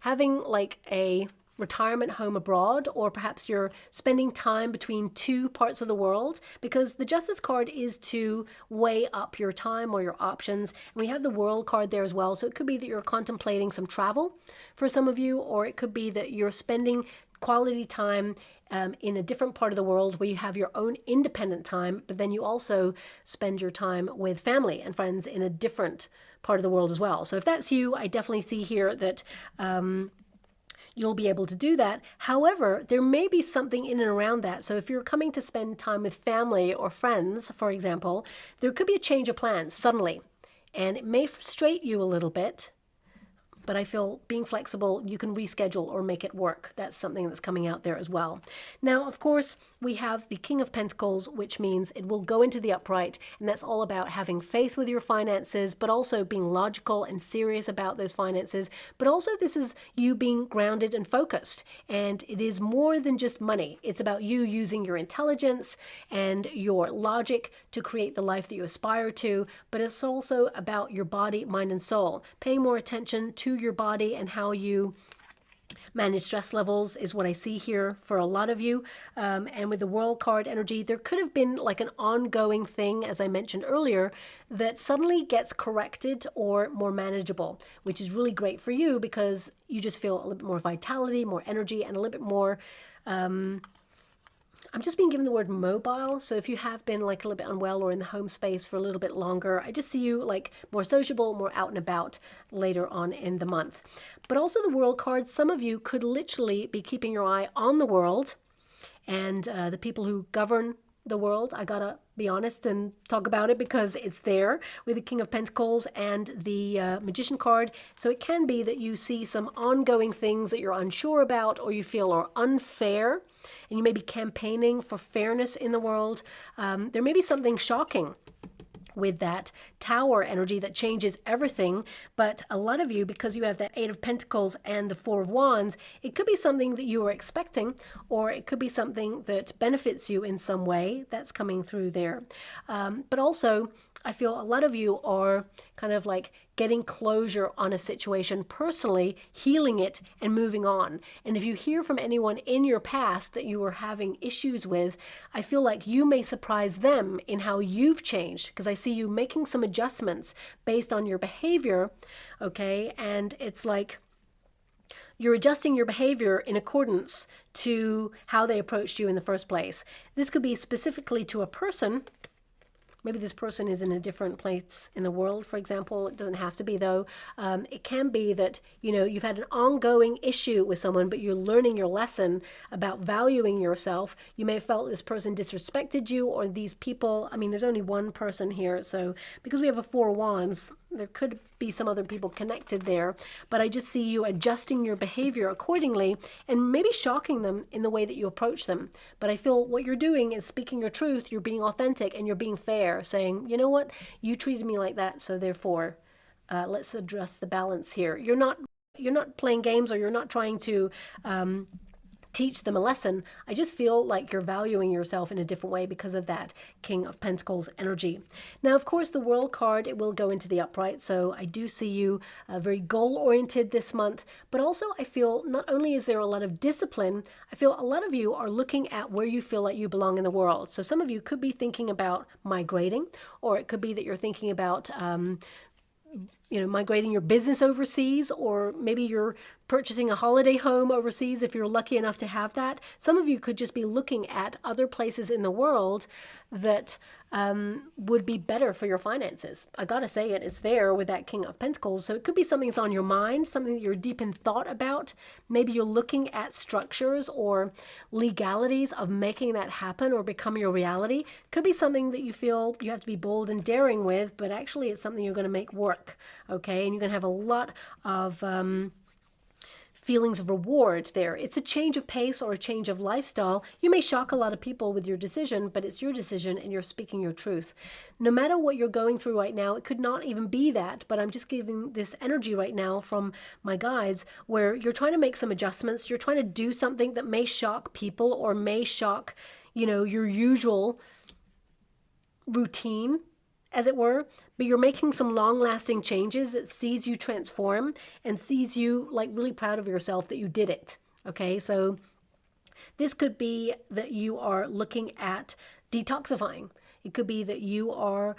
A: having like a retirement home abroad, or perhaps you're spending time between two parts of the world, because the Justice card is to weigh up your time or your options. And we have the World card there as well. So it could be that you're contemplating some travel for some of you, or it could be that you're spending quality time in a different part of the world where you have your own independent time, but then you also spend your time with family and friends in a different part of the world as well. So if that's you, I definitely see here that you'll be able to do that. However, there may be something in and around that. So if you're coming to spend time with family or friends, for example, there could be a change of plans suddenly, and it may frustrate you a little bit. But I feel being flexible, you can reschedule or make it work. That's something that's coming out there as well. Now, of course, we have the King of Pentacles, which means it will go into the upright. And that's all about having faith with your finances, but also being logical and serious about those finances. But also this is you being grounded and focused. And it is more than just money. It's about you using your intelligence and your logic to create the life that you aspire to. But it's also about your body, mind, and soul. Paying more attention to your body and how you manage stress levels is what I see here for a lot of you. And with the World card energy, there could have been like an ongoing thing, as I mentioned earlier, that suddenly gets corrected or more manageable, which is really great for you because you just feel a little bit more vitality, more energy, and a little bit more I'm just being given the word mobile. So if you have been like a little bit unwell or in the home space for a little bit longer, I just see you like more sociable, more out and about later on in the month. But also the World card, some of you could literally be keeping your eye on the world and the people who govern the world. I gotta be honest and talk about it because it's there with the King of Pentacles and the Magician card. So it can be that you see some ongoing things that you're unsure about or you feel are unfair, and you may be campaigning for fairness in the world. There may be something shocking with that Tower energy that changes everything, but a lot of you, because you have that Eight of Pentacles and the Four of Wands, it could be something that you are expecting, or it could be something that benefits you in some way. That's coming through there. But also, I feel a lot of you are kind of like getting closure on a situation personally, healing it, and moving on. And if you hear from anyone in your past that you were having issues with, I feel like you may surprise them in how you've changed, because I see you making some adjustments based on your behavior, okay? And it's like you're adjusting your behavior in accordance to how they approached you in the first place. This could be specifically to a person. Maybe this person is in a different place in the world, for example. It doesn't have to be, though. It can be that, you know, you've had an ongoing issue with someone, but you're learning your lesson about valuing yourself. You may have felt this person disrespected you, or these people, I mean, there's only one person here. So because we have a Four of Wands, there could be some other people connected there, but I just see you adjusting your behavior accordingly and maybe shocking them in the way that you approach them. But I feel what you're doing is speaking your truth, you're being authentic, and you're being fair, saying, you know what, you treated me like that, so therefore let's address the balance here. You're not playing games, or you're not trying to teach them a lesson. I just feel like you're valuing yourself in a different way because of that King of Pentacles energy. Now, of course, the World card, it will go into the upright. So I do see you very goal-oriented this month, but also I feel not only is there a lot of discipline, I feel a lot of you are looking at where you feel like you belong in the world. So some of you could be thinking about migrating, or it could be that you're thinking about migrating your business overseas, or maybe you're purchasing a holiday home overseas if you're lucky enough to have that. Some of you could just be looking at other places in the world that would be better for your finances. I gotta say it's there with that King of Pentacles. So it could be something that's on your mind, something that you're deep in thought about. Maybe you're looking at structures or legalities of making that happen or become your reality. Could be something that you feel you have to be bold and daring with, but actually it's something you're going to make work, okay? And you're going to have a lot of feelings of reward there. It's a change of pace or a change of lifestyle. You may shock a lot of people with your decision, but it's your decision and you're speaking your truth. No matter what you're going through right now, it could not even be that, but I'm just giving this energy right now from my guides where you're trying to make some adjustments. You're trying to do something that may shock people or may shock, your usual routine, as it were, but you're making some long-lasting changes that sees you transform and sees you like really proud of yourself that you did it. Okay, so this could be that you are looking at detoxifying. It could be that you are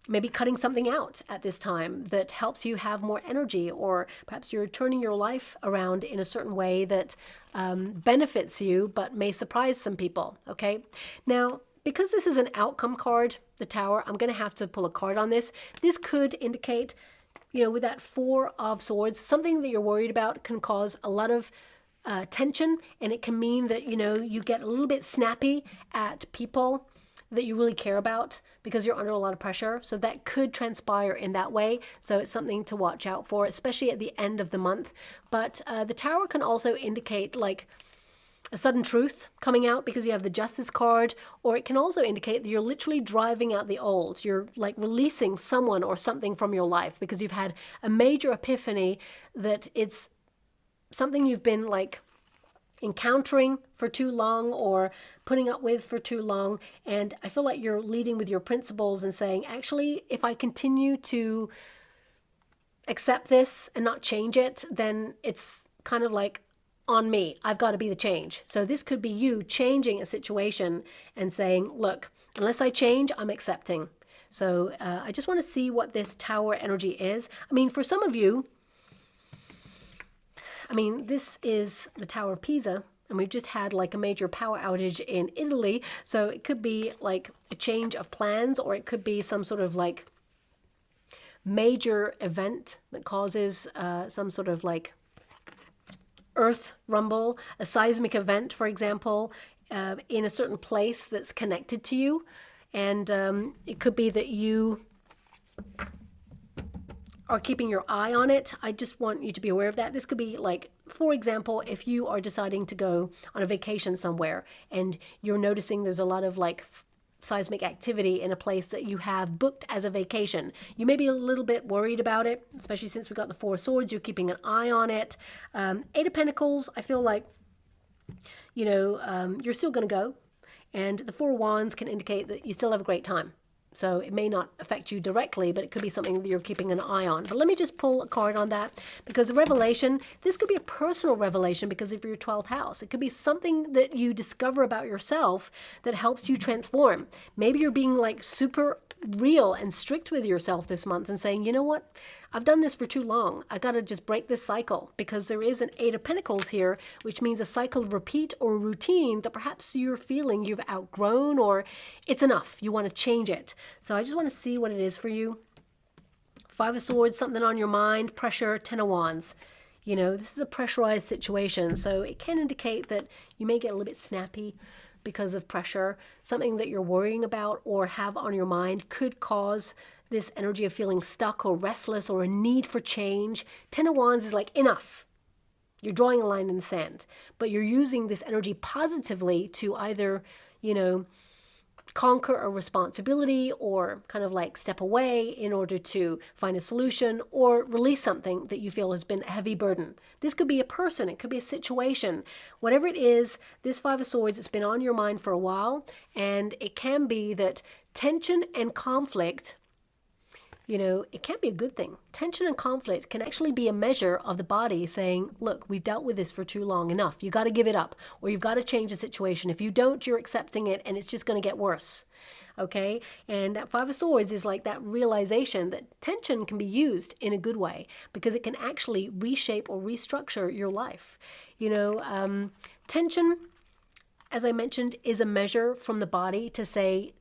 A: maybe cutting something out at this time that helps you have more energy, or perhaps you're turning your life around in a certain way that benefits you but may surprise some people. Okay, now because this is an outcome card, the Tower, I'm going to have to pull a card on this. This could indicate, with that Four of Swords, something that you're worried about can cause a lot of tension, and it can mean that, you get a little bit snappy at people that you really care about because you're under a lot of pressure. So that could transpire in that way. So it's something to watch out for, especially at the end of the month. But the Tower can also indicate like a sudden truth coming out because you have the Justice card, or it can also indicate that you're literally driving out the old. You're like releasing someone or something from your life because you've had a major epiphany that it's something you've been like encountering for too long or putting up with for too long. And I feel like you're leading with your principles and saying, actually, if I continue to accept this and not change it, then it's kind of like on me. I've got to be the change. So this could be you changing a situation and saying, look, unless I change, I'm accepting. So I just want to see what this Tower energy is. I mean, for some of you, this is the Tower of Pisa, and we've just had like a major power outage in Italy. So it could be like a change of plans, or it could be some sort of like major event that causes some sort of like earth rumble, a seismic event, for example, in a certain place that's connected to you. And it could be that you are keeping your eye on it. I just want you to be aware of that. This could be like, for example, if you are deciding to go on a vacation somewhere and you're noticing there's a lot of like seismic activity in a place that you have booked as a vacation. You may be a little bit worried about it, especially since we got the Four of Swords. You're keeping an eye on it. Eight of Pentacles, I feel like, you're still going to go. And the Four of Wands can indicate that you still have a great time. So it may not affect you directly, but it could be something that you're keeping an eye on. But let me just pull a card on that, because a revelation, this could be a personal revelation because of your 12th house. It could be something that you discover about yourself that helps you transform. Maybe you're being like super real and strict with yourself this month and saying, you know what? I've done this for too long. I got to just break this cycle, because there is an Eight of Pentacles here, which means a cycle of repeat or routine that perhaps you're feeling you've outgrown, or it's enough. You want to change it. So I just want to see what it is for you. Five of Swords, something on your mind, pressure, Ten of Wands. You know, this is a pressurized situation, so it can indicate that you may get a little bit snappy because of pressure. Something that you're worrying about or have on your mind could cause this energy of feeling stuck or restless or a need for change. Ten of Wands is like, enough. You're drawing a line in the sand, but you're using this energy positively to either, you know, conquer a responsibility or kind of like step away in order to find a solution or release something that you feel has been a heavy burden. This could be a person, it could be a situation. Whatever it is, this Five of Swords, it's been on your mind for a while, and it can be that tension and conflict, you know, it can't be a good thing. Tension and conflict can actually be a measure of the body saying, look, we've dealt with this for too long, enough. You got to give it up, or you've got to change the situation. If you don't, you're accepting it and it's just going to get worse. Okay? And that Five of Swords is like that realization that tension can be used in a good way, because it can actually reshape or restructure your life. You know, tension, as I mentioned, is a measure from the body to say,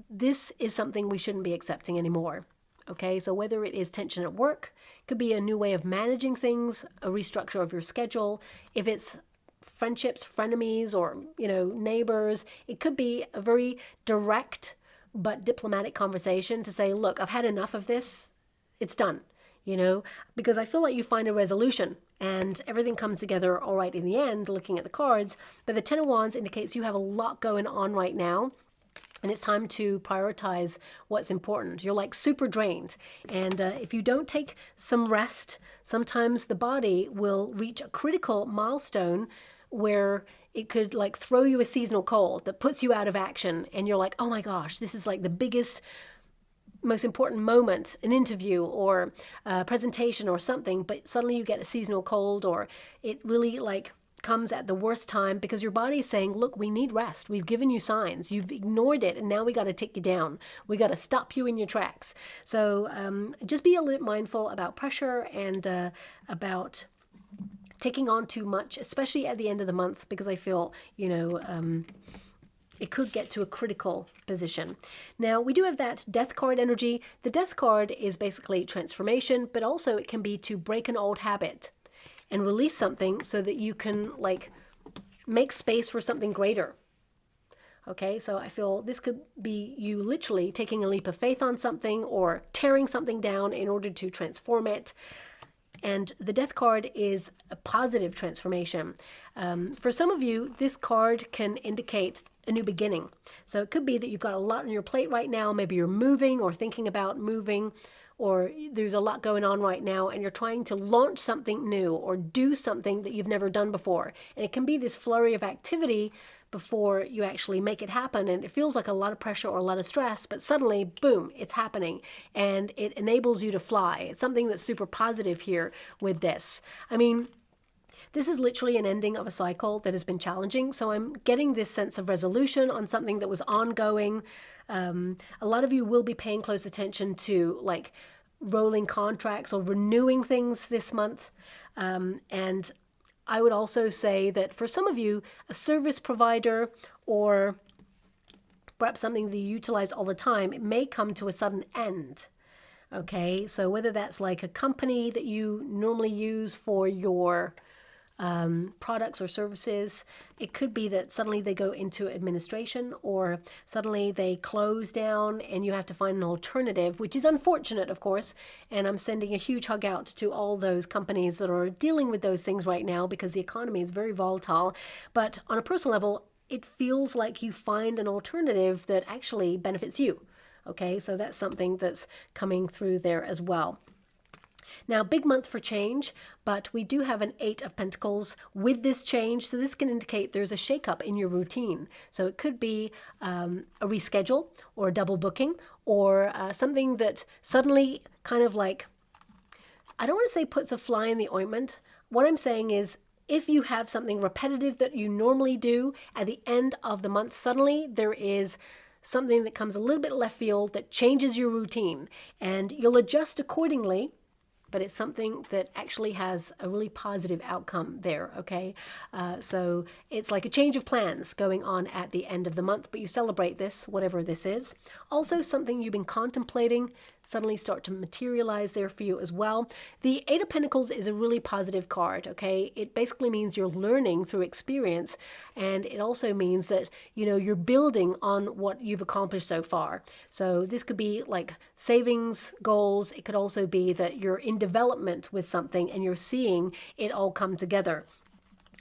A: this is something we shouldn't be accepting anymore. Okay, so whether it is tension at work, could be a new way of managing things, a restructure of your schedule. If it's friendships, frenemies, or, you know, neighbors, it could be a very direct but diplomatic conversation to say, look, I've had enough of this. It's done, you know, because I feel like you find a resolution and everything comes together all right in the end, looking at the cards. But the Ten of Wands indicates you have a lot going on right now. And it's time to prioritize what's important. You're like super drained. And if you don't take some rest, sometimes the body will reach a critical milestone where it could like throw you a seasonal cold that puts you out of action. And you're like, oh my gosh, this is like the biggest, most important moment, an interview or a presentation or something. But suddenly you get a seasonal cold, or it really like comes at the worst time because your body is saying, look, we need rest. We've given you signs. You've ignored it, and now we got to take you down. We got to stop you in your tracks. So just be a little bit mindful about pressure and about taking on too much, especially at the end of the month, because I feel, you know, it could get to a critical position. Now, we do have that Death card energy. The Death card is basically transformation, but also it can be to break an old habit and release something so that you can like make space for something greater. Okay, so I feel this could be you literally taking a leap of faith on something or tearing something down in order to transform it. And the Death card is a positive transformation. For some of you, this card can indicate a new beginning. So it could be that you've got a lot on your plate right now. Maybe you're moving or thinking about moving, or there's a lot going on right now and you're trying to launch something new or do something that you've never done before. And it can be this flurry of activity before you actually make it happen. And it feels like a lot of pressure or a lot of stress, but suddenly, boom, it's happening and it enables you to fly. It's something that's super positive here with this. I mean, this is literally an ending of a cycle that has been challenging. So I'm getting this sense of resolution on something that was ongoing. A lot of you will be paying close attention to like rolling contracts or renewing things this month. And I would also say that for some of you, a service provider or perhaps something that you utilize all the time, it may come to a sudden end. Okay, so whether that's like a company that you normally use for your products or services, it could be that suddenly they go into administration or suddenly they close down and you have to find an alternative, which is unfortunate, of course. And I'm sending a huge hug out to all those companies that are dealing with those things right now because the economy is very volatile. But on a personal level, it feels like you find an alternative that actually benefits you. Okay, so that's something that's coming through there as well. Now, big month for change, but we do have an 8 of Pentacles with this change. So this can indicate there's a shakeup in your routine. So it could be a reschedule or a double booking or something that suddenly kind of like, I don't want to say puts a fly in the ointment. What I'm saying is, if you have something repetitive that you normally do at the end of the month, suddenly there is something that comes a little bit left field that changes your routine, and you'll adjust accordingly, but it's something that actually has a really positive outcome there, okay? So it's like a change of plans going on at the end of the month, but you celebrate this, whatever this is. Also, something you've been contemplating suddenly start to materialize there for you as well. The 8 of Pentacles is a really positive card, okay? It basically means you're learning through experience, and it also means that, you know, you're building on what you've accomplished so far. So this could be like savings goals. It could also be that you're in development with something and you're seeing it all come together.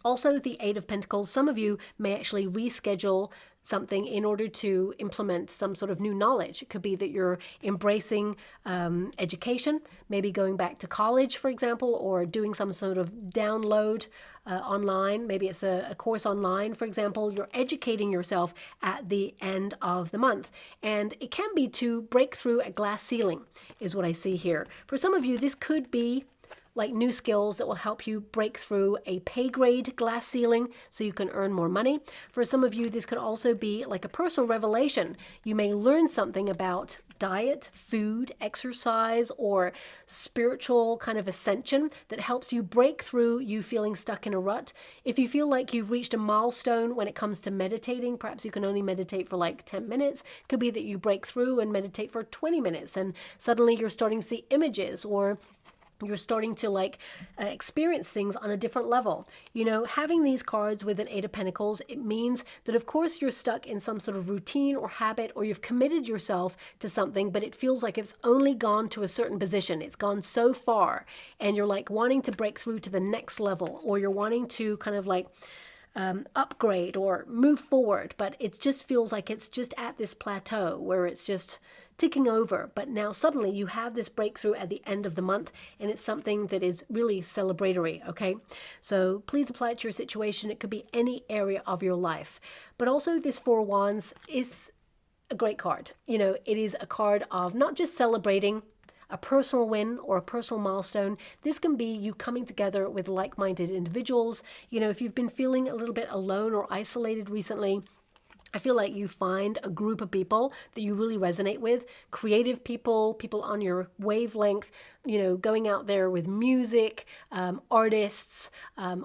A: Also, the 8 of Pentacles, some of you may actually reschedule something in order to implement some sort of new knowledge. It could be that you're embracing education, maybe going back to college, for example, or doing some sort of download online. Maybe it's a course online, for example. You're educating yourself at the end of the month. And it can be to break through a glass ceiling, is what I see here. For some of you, this could be like new skills that will help you break through a pay grade glass ceiling so you can earn more money. For some of you, this could also be like a personal revelation. You may learn something about diet, food, exercise, or spiritual kind of ascension that helps you break through you feeling stuck in a rut. If you feel like you've reached a milestone when it comes to meditating, perhaps you can only meditate for like 10 minutes. It could be that you break through and meditate for 20 minutes and suddenly you're starting to see images, or you're starting to like experience things on a different level. You know, having these cards with an 8 of Pentacles, it means that of course you're stuck in some sort of routine or habit, or you've committed yourself to something, but it feels like it's only gone to a certain position. It's gone so far, and you're like wanting to break through to the next level, or you're wanting to kind of like upgrade or move forward, but it just feels like it's just at this plateau where it's just ticking over. But now suddenly you have this breakthrough at the end of the month, and it's something that is really celebratory, okay? So please apply it to your situation. It could be any area of your life. But also this 4 of Wands is a great card. You know, it is a card of not just celebrating a personal win or a personal milestone. This can be you coming together with like-minded individuals. You know, if you've been feeling a little bit alone or isolated recently, I feel like you find a group of people that you really resonate with, creative people, people on your wavelength, you know, going out there with music, artists,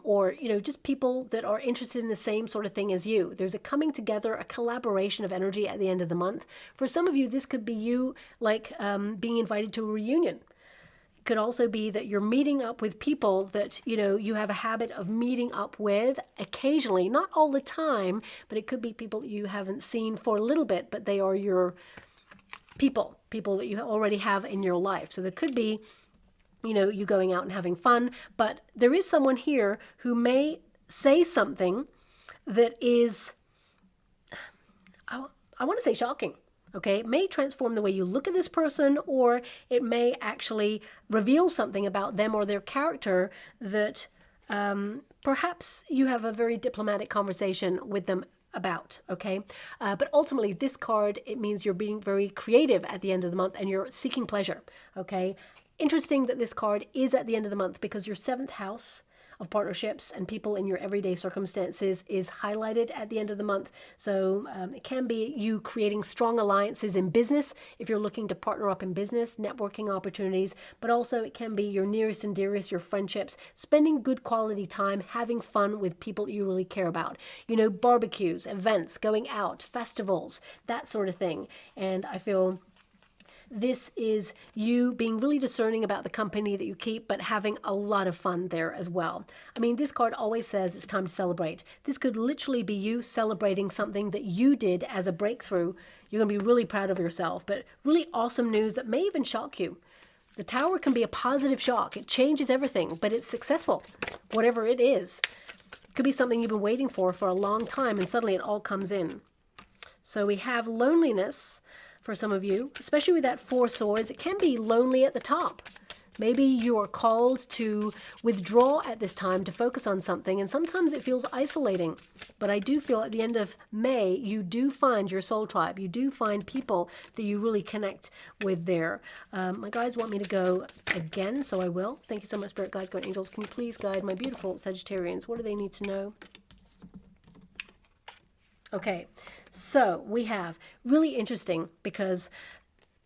A: or, you know, just people that are interested in the same sort of thing as you. There's a coming together, a collaboration of energy at the end of the month. For some of you, this could be you like being invited to a reunion. Could also be that you're meeting up with people that, you know, you have a habit of meeting up with occasionally, not all the time, but it could be people that you haven't seen for a little bit, but they are your people that you already have in your life. So there could be, you know, you going out and having fun, but there is someone here who may say something that is, I want to say shocking. Okay, it may transform the way you look at this person, or it may actually reveal something about them or their character that perhaps you have a very diplomatic conversation with them about, okay? But ultimately, this card, it means you're being very creative at the end of the month and you're seeking pleasure, okay? Interesting that this card is at the end of the month because your 7th house of partnerships and people in your everyday circumstances is highlighted at the end of the month. So it can be you creating strong alliances in business if you're looking to partner up in business, networking opportunities, but also it can be your nearest and dearest, your friendships, spending good quality time, having fun with people you really care about. You know, barbecues, events, going out, festivals, that sort of thing. And I feel this is you being really discerning about the company that you keep, but having a lot of fun there as well. I mean, this card always says it's time to celebrate. This could literally be you celebrating something that you did as a breakthrough. You're going to be really proud of yourself, but really awesome news that may even shock you. The Tower can be a positive shock. It changes everything, but it's successful, whatever it is. It could be something you've been waiting for a long time, and suddenly it all comes in. So we have loneliness. For some of you, especially with that 4 swords, it can be lonely at the top. Maybe you are called to withdraw at this time to focus on something, and sometimes it feels isolating. But I do feel at the end of May, you do find your soul tribe. You do find people that you really connect with there. My guides want me to go again, so I will. Thank you so much, Spirit Guides, Guardian Angels. Can you please guide my beautiful Sagittarians? What do they need to know? Okay, so we have really interesting, because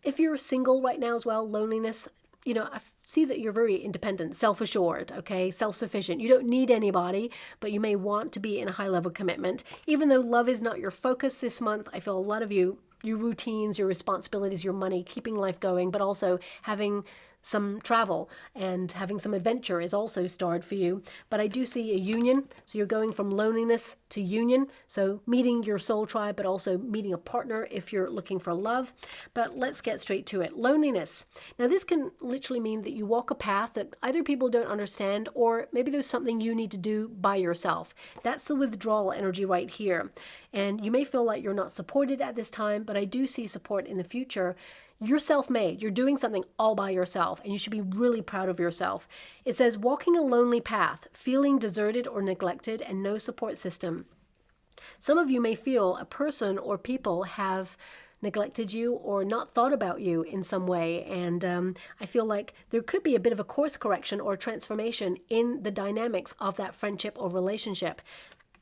A: if you're single right now as well, loneliness, you know, I see that you're very independent, self-assured, okay, self-sufficient. You don't need anybody, but you may want to be in a high-level commitment. Even though love is not your focus this month, I feel a lot of you, your routines, your responsibilities, your money, keeping life going, but also having some travel and having some adventure is also starred for you. But I do see a union. So you're going from loneliness to union. So meeting your soul tribe, but also meeting a partner if you're looking for love. But let's get straight to it. Loneliness. Now this can literally mean that you walk a path that either people don't understand, or maybe there's something you need to do by yourself. That's the withdrawal energy right here. And you may feel like you're not supported at this time, but I do see support in the future. You're self-made. You're doing something all by yourself, and you should be really proud of yourself. It says, walking a lonely path, feeling deserted or neglected, and no support system. Some of you may feel a person or people have neglected you or not thought about you in some way, and I feel like there could be a bit of a course correction or transformation in the dynamics of that friendship or relationship.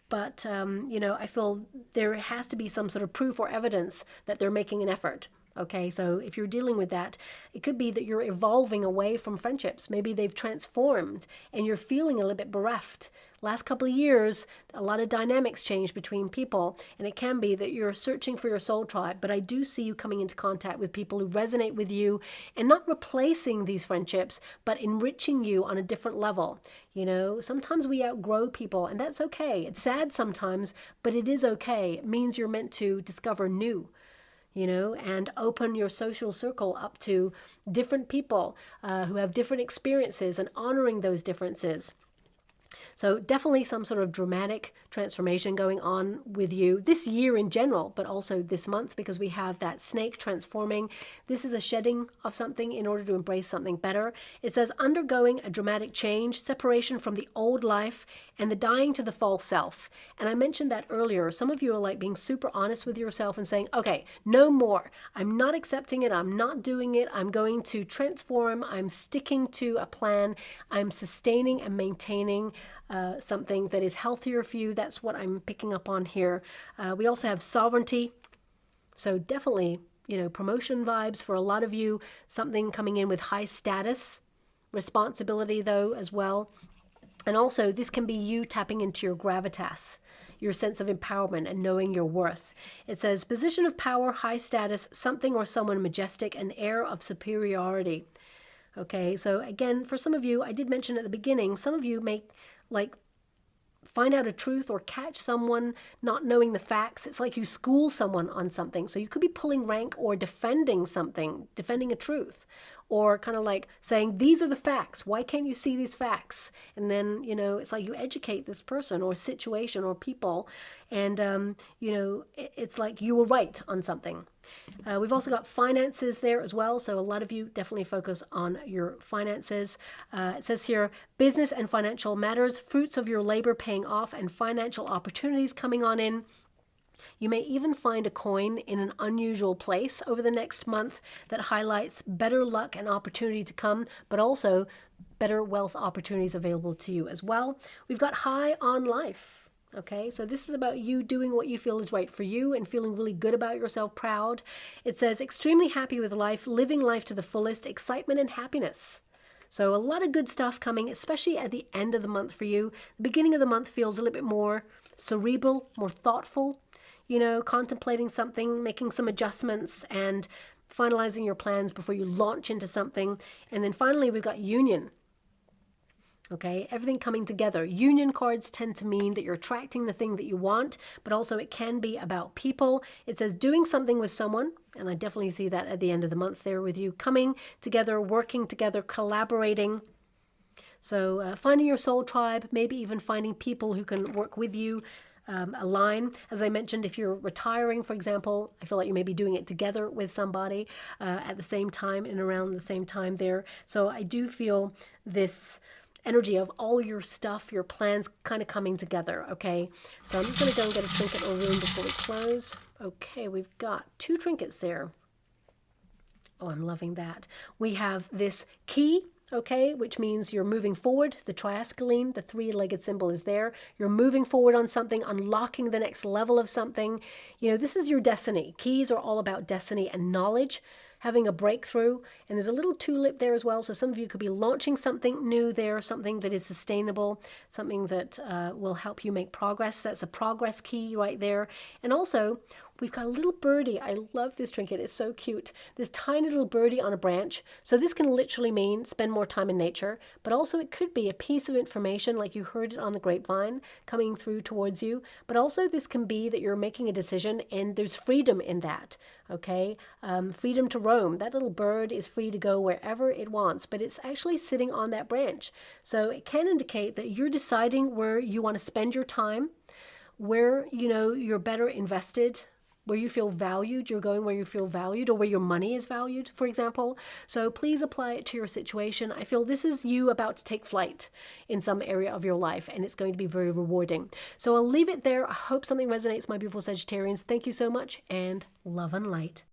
A: But, you know, I feel there has to be some sort of proof or evidence that they're making an effort. Okay, so if you're dealing with that, it could be that you're evolving away from friendships. Maybe they've transformed and you're feeling a little bit bereft. Last couple of years, a lot of dynamics changed between people, and it can be that you're searching for your soul tribe, but I do see you coming into contact with people who resonate with you and not replacing these friendships, but enriching you on a different level. You know, sometimes we outgrow people, and that's okay. It's sad sometimes, but it is okay. It means you're meant to discover new. You know, and open your social circle up to different people who have different experiences, and honoring those differences. So definitely some sort of dramatic transformation going on with you this year in general, but also this month, because we have that snake transforming. This is a shedding of something in order to embrace something better. It says undergoing a dramatic change, separation from the old life, and the dying to the false self. And I mentioned that earlier. Some of you are like being super honest with yourself and saying, okay, no more. I'm not accepting it. I'm not doing it. I'm going to transform. I'm sticking to a plan. I'm sustaining and maintaining something that is healthier for you. That's what I'm picking up on here. We also have sovereignty. So definitely, you know, promotion vibes for a lot of you. Something coming in with high status. Responsibility, though, as well. And also, this can be you tapping into your gravitas, your sense of empowerment and knowing your worth. It says, position of power, high status, something or someone majestic, an air of superiority. Okay, so again, for some of you, I did mention at the beginning, some of you may like find out a truth or catch someone not knowing the facts. It's like you school someone on something. So you could be pulling rank or defending something, defending a truth, or kind of like saying, these are the facts. Why can't you see these facts? And then, you know, it's like you educate this person or situation or people. And, you know, it's like you were right on something. We've also got finances there as well. So a lot of you definitely focus on your finances. It says here, business and financial matters, fruits of your labor paying off, and financial opportunities coming on in. You may even find a coin in an unusual place over the next month that highlights better luck and opportunity to come, but also better wealth opportunities available to you as well. We've got high on life. Okay, so this is about you doing what you feel is right for you and feeling really good about yourself, proud. It says extremely happy with life, living life to the fullest, excitement and happiness. So a lot of good stuff coming, especially at the end of the month for you. The beginning of the month feels a little bit more cerebral, more thoughtful, you know, contemplating something, making some adjustments and finalizing your plans before you launch into something. And then finally, we've got union. Okay, everything coming together. Union cards tend to mean that you're attracting the thing that you want, but also it can be about people. It says doing something with someone, and I definitely see that at the end of the month there with you. Coming together, working together, collaborating. So finding your soul tribe, maybe even finding people who can work with you align. As I mentioned, if you're retiring, for example, I feel like you may be doing it together with somebody at the same time and around the same time there. So I do feel this energy of all your stuff, your plans kind of coming together, okay? So I'm just going to go and get a trinket or rune before we close. Okay, we've got 2 trinkets there. Oh, I'm loving that. We have this key, okay, which means you're moving forward. The triascaline, the 3-legged symbol is there. You're moving forward on something, unlocking the next level of something. You know, this is your destiny. Keys are all about destiny and knowledge, having a breakthrough. And there's a little tulip there as well. So some of you could be launching something new there, something that is sustainable, something that will help you make progress. That's a progress key right there. And also, we've got a little birdie. I love this trinket. It's so cute. This tiny little birdie on a branch. So this can literally mean spend more time in nature, but also it could be a piece of information like you heard it on the grapevine coming through towards you. But also this can be that you're making a decision and there's freedom in that. Okay, freedom to roam. That little bird is free to go wherever it wants, but it's actually sitting on that branch. So it can indicate that you're deciding where you want to spend your time, where you know you're better invested, where you feel valued. You're going where you feel valued, or where your money is valued, for example. So please apply it to your situation. I feel this is you about to take flight in some area of your life, and it's going to be very rewarding. So I'll leave it there. I hope something resonates, my beautiful Sagittarians. Thank you so much, and love and light.